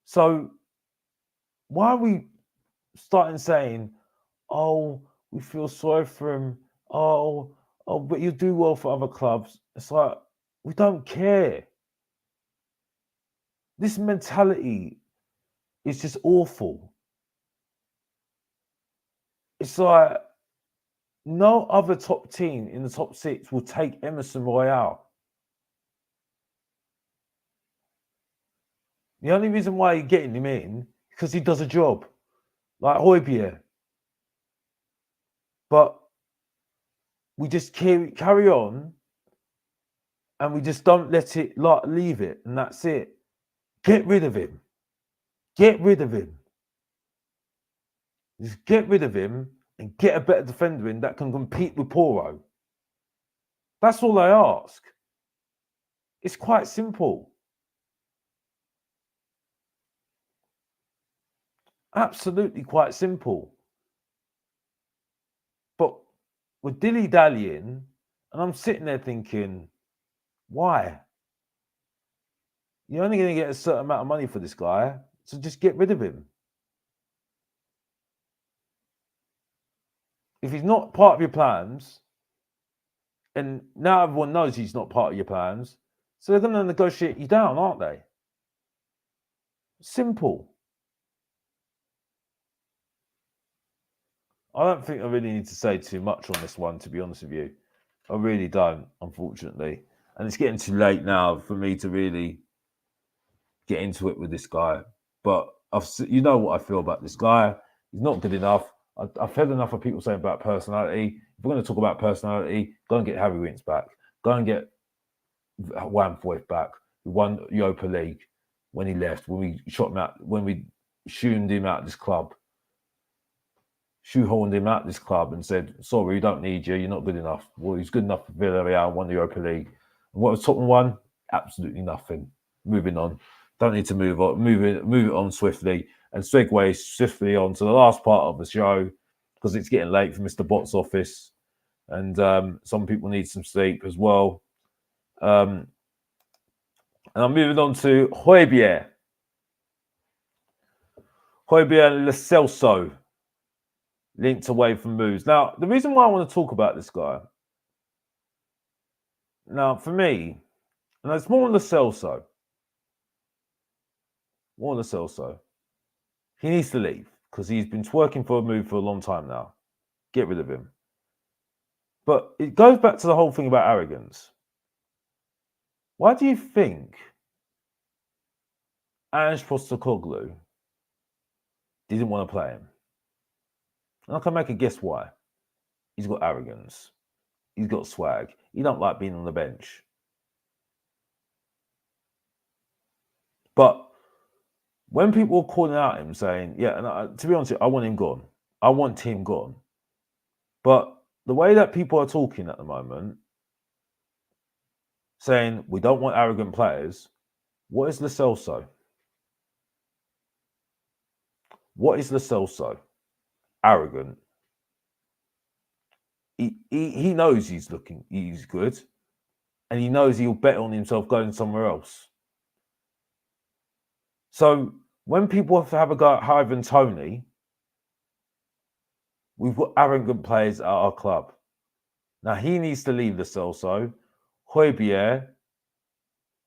So why are we starting saying, oh, we feel sorry for him. Oh, but you do well for other clubs. It's like, we don't care. This mentality is just awful. It's like no other top team in the top six will take Emerson Royal. The only reason why you're getting him in because he does a job, like Højbjerg. But we just carry on, and we just don't let it leave it, and that's it. Get rid of him. Get rid of him. Just get rid of him and get a better defender in that can compete with Poro. That's all I ask. It's quite simple. Absolutely quite simple. But we're dilly-dallying, and I'm sitting there thinking, why? You're only going to get a certain amount of money for this guy, so just get rid of him. If he's not part of your plans, and now everyone knows he's not part of your plans, so they're going to negotiate you down, aren't they? Simple. I don't think I really need to say too much on this one, to be honest with you. I really don't, unfortunately. And it's getting too late now for me to really get into it with this guy. But you know what I feel about this guy. He's not good enough. I've heard enough of people saying about personality. If we're going to talk about personality, go and get Harry Winks back. Go and get Wham Foyth back, who won Europa League when he left, when we shot him out, when we shoehorned him out of this club. Shoehorned him out of this club and said, sorry, we don't need you. You're not good enough. Well, he's good enough for Villarreal, won the Europa League. And what was Tottenham won? Absolutely nothing. Moving on. Don't need to move it on swiftly and segue swiftly on to the last part of the show because it's getting late for Mr. Bot's office and some people need some sleep as well. And I'm moving on to Højbjerg. Højbjerg Lo Celso, linked away from moves. Now, the reason why I want to talk about this guy, now for me, and it's more on Lo Celso. More on Lo Celso. He needs to leave because he's been twerking for a move for a long time now. get rid of him. But it goes back to the whole thing about arrogance. Why do you think Ange Postecoglou didn't want to play him? And I can make a guess why. He's got arrogance. He's got swag. He don't like being on the bench. But when people are calling out him saying, yeah, and to be honest, I want him gone. I want him gone. But the way that people are talking at the moment, saying we don't want arrogant players, what is Lo Celso? What is Lo Celso? Arrogant. He knows he's good, and he knows he'll bet on himself going somewhere else. So when people have to have a go at Ivan Toney, we've got arrogant players at our club. Now he needs to leave Lo Celso. Højbjerg,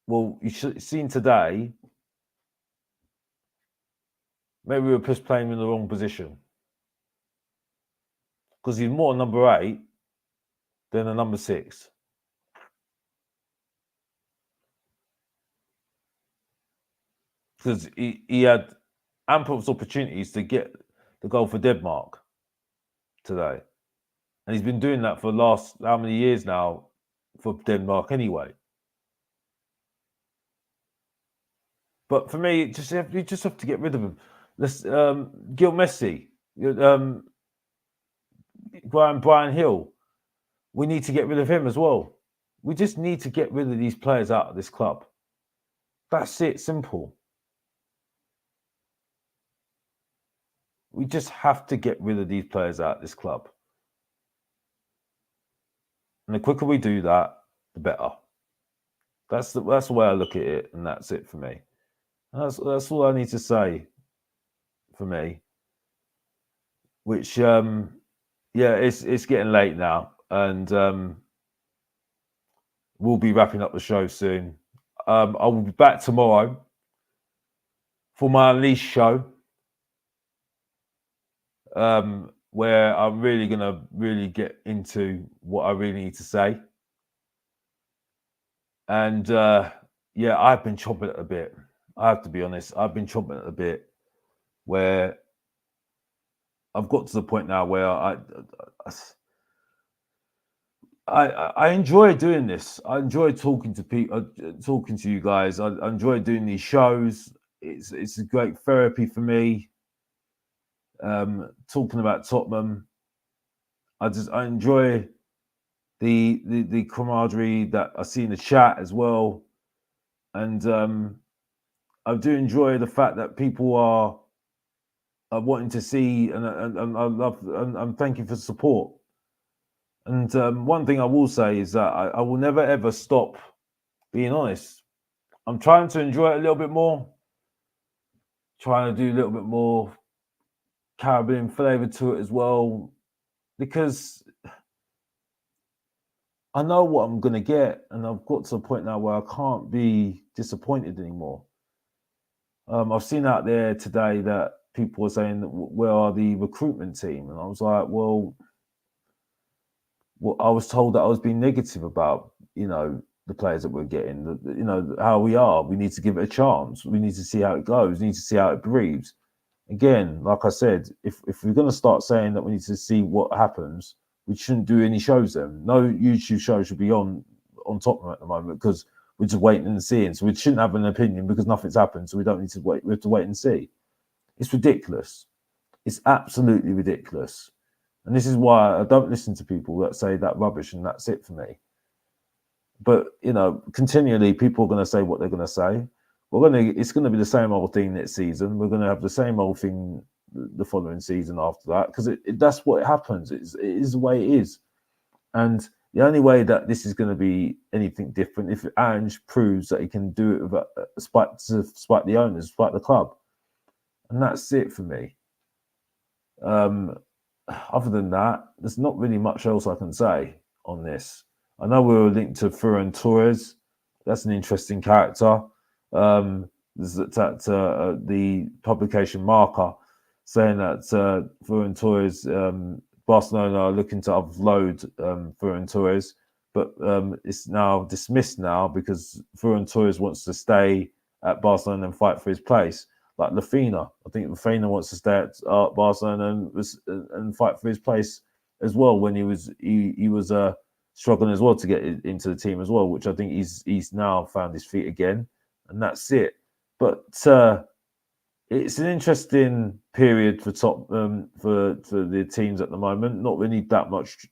well, you should have seen today, maybe we were just playing him in the wrong position. Because he's more number 8 than a number 6. Because he had ample opportunities to get the goal for Denmark today. And he's been doing that for the last how many years now for Denmark anyway. But for me, you just have to get rid of him. Gil Messi, Brian Hill, we need to get rid of him as well. We just need to get rid of these players out of this club. That's it, simple. We just have to get rid of these players out of this club. And the quicker we do that, the better. That's the way I look at it, and that's it for me. And that's all I need to say for me. Which, it's getting late now, and we'll be wrapping up the show soon. I will be back tomorrow for my Unleashed show, where I'm really going to get into what I really need to say. And I've been chomping at a bit. I have to be honest. I've been chomping at a bit where I've got to the point now where I enjoy doing this. I enjoy talking to people, talking to you guys. I enjoy doing these shows. It's a great therapy for me. Talking about Tottenham, I enjoy the camaraderie that I see in the chat as well, and I do enjoy the fact that people are wanting to see, and I love, and I'm thanking for support. And one thing I will say is that I will never ever stop being honest. I'm trying to enjoy it a little bit more, trying to do a little bit more Caribbean flavour to it as well, because I know what I'm going to get, and I've got to a point now where I can't be disappointed anymore. I've seen out there today that people are saying, where are the recruitment team? And I was like, well, I was told that I was being negative about, the players that we're getting, how we are. We need to give it a chance. We need to see how it goes. We need to see how it breathes. Again, like I said, if we're going to start saying that we need to see what happens, we shouldn't do any shows then. No YouTube show should be on Tottenham at the moment, because we're just waiting and seeing. So we shouldn't have an opinion because nothing's happened. So we don't need to wait. We have to wait and see. It's ridiculous. It's absolutely ridiculous. And this is why I don't listen to people that say that rubbish and that's it for me. But, continually people are going to say what they're going to say. It's going to be the same old thing next season. We're going to have the same old thing the following season after that, because that's what happens. It is the way it is. And the only way that this is going to be anything different if Ange proves that he can do it with spite the owners, spite the club. And that's it for me. Other than that, there's not really much else I can say on this. I know we were linked to Ferran Torres. That's an interesting character. There's the publication Marker saying that Ferran Torres Barcelona are looking to offload Ferran Torres, but it's now dismissed now because Ferran Torres wants to stay at Barcelona and fight for his place. Like Lafina, I think Lafina wants to stay at Barcelona and fight for his place as well. When he was struggling as well to get into the team as well, which I think he's now found his feet again, and that's it. But it's an interesting period for for the teams at the moment. Not really that much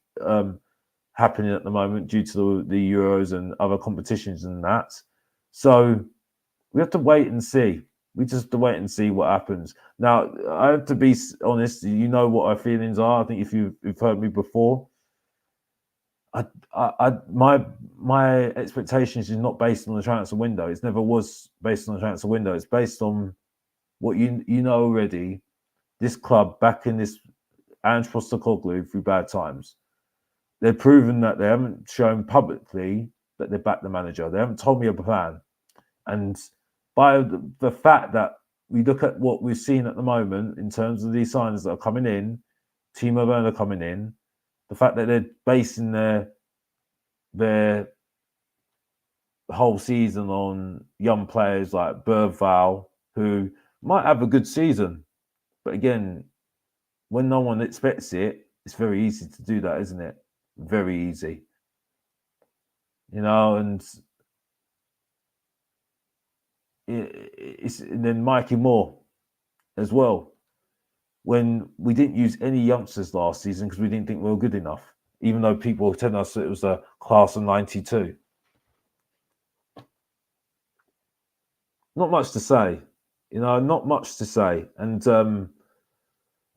happening at the moment due to the Euros and other competitions and that. So we have to wait and see. We just have to wait and see what happens. Now, I have to be honest. You know what our feelings are. I think if you've heard me before, my expectations is not based on the transfer window. It never was based on the transfer window. It's based on what you know already. This club back in this Ange Postecoglou through bad times. They've proven that they haven't shown publicly that they back the manager. They haven't told me a plan. And by the fact that we look at what we've seen at the moment in terms of these signings that are coming in, Timo Werner coming in, the fact that they're basing their whole season on young players like Bergvall, who might have a good season, but again, when no one expects it, it's very easy to do that, isn't it? Very easy, and and then Mikey Moore as well. When we didn't use any youngsters last season because we didn't think we were good enough, even though people were telling us it was a class of 92. Not much to say, not much to say. And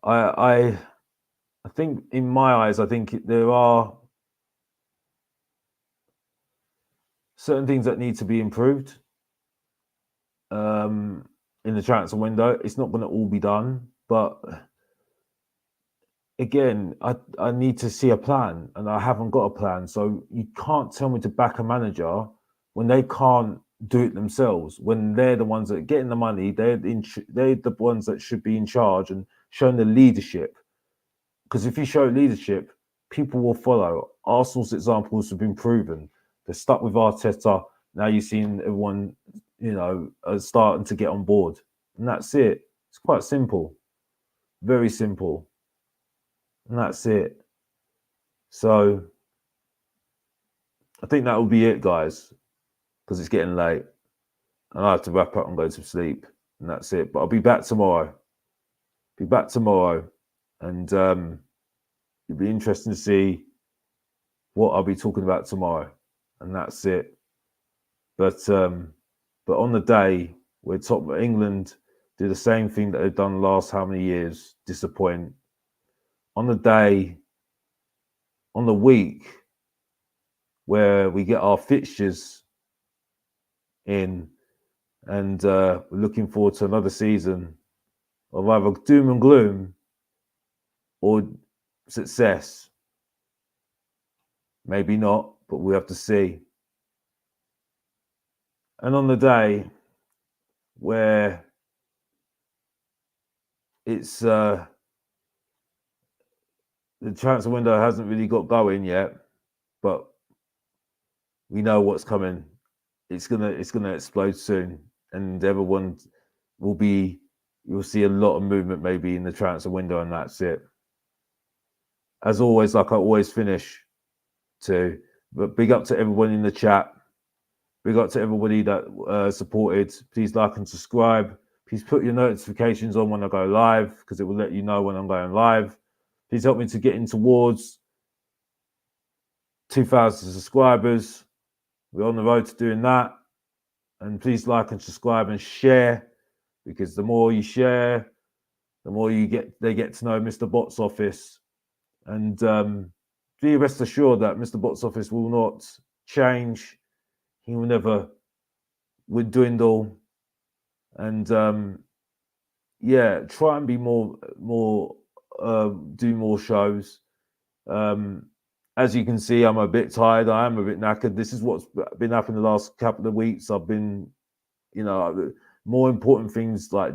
I think in my eyes, I think there are certain things that need to be improved in the transfer window. It's not going to all be done, but again, I need to see a plan, and I haven't got a plan. So you can't tell me to back a manager when they can't do it themselves. When they're the ones that are getting the money, they're the ones that should be in charge and showing the leadership. Because if you show leadership, people will follow. Arsenal's examples have been proven. They're stuck with Arteta. Now you've seen everyone, starting to get on board. And that's it. It's quite simple. Very simple. And that's it. So I think that will be it, guys, because it's getting late. And I have to wrap up and go to sleep. And that's it. But I'll be back tomorrow. And it'll be interesting to see what I'll be talking about tomorrow. And that's it. But on the day where top England do the same thing that they've done the last how many years, disappoint. On the day, on the week where we get our fixtures in and we're looking forward to another season of either doom and gloom or success. Maybe not, but we have to see. And on the day where it's the transfer window hasn't really got going yet, but we know what's coming. It's gonna explode soon, and everyone you'll see a lot of movement maybe in the transfer window, and that's it. As always, like I always finish but big up to everyone in the chat. Big up to everybody that supported. Please like and subscribe. Please put your notifications on when I go live, because it will let you know when I'm going live. Please help me to get in towards 2,000 subscribers. We're on the road to doing that. And please like and subscribe and share, because the more you share, the more they get to know Mr. Bot's office. And be rest assured that Mr. Bot's office will not change. He will never dwindle. And try and be more do more shows. As you can see, I'm a bit tired. I am a bit knackered. This is what's been happening the last couple of weeks. I've been, more important things like,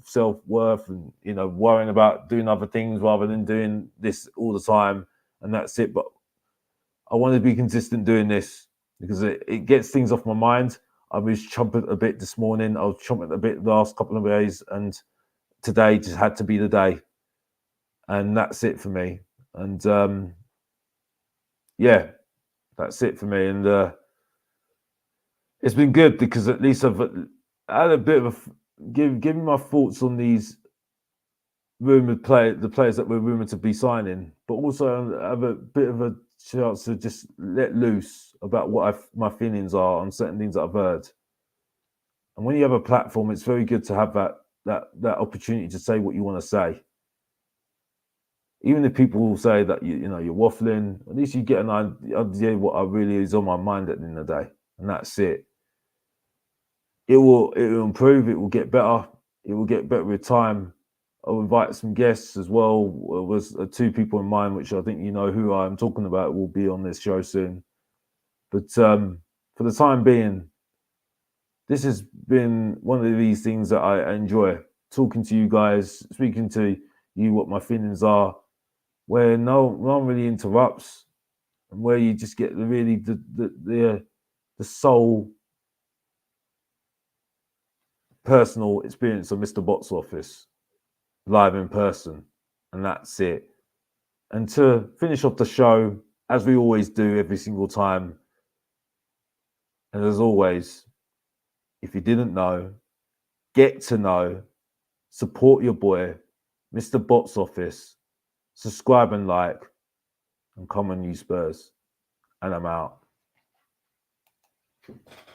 self-worth and, worrying about doing other things rather than doing this all the time. And that's it. But I want to be consistent doing this because it gets things off my mind. I was chomping a bit this morning. I was chomping a bit the last couple of days. And today just had to be the day. And that's it for me. And yeah, that's it for me. And it's been good because at least I've had a bit of give me my thoughts on these the players that were rumored to be signing, but also have a bit of a chance to just let loose about what my feelings are on certain things that I've heard. And when you have a platform, it's very good to have that opportunity to say what you want to say. Even if people will say that you're waffling, at least you get an idea what really is on my mind at the end of the day, and that's it. It will improve. It will get better. It will get better with time. I'll invite some guests as well. There was two people in mind, which I think you know who I'm talking about, will be on this show soon. But for the time being, this has been one of these things that I enjoy, talking to you guys, speaking to you what my feelings are, where no one really interrupts, and where you just get the sole personal experience of Mr. Box Office live in person, and that's it. And to finish off the show, as we always do every single time, and as always, if you didn't know, get to know, support your boy, Mr. Box Office, subscribe and like, and come on, you Spurs. And I'm out.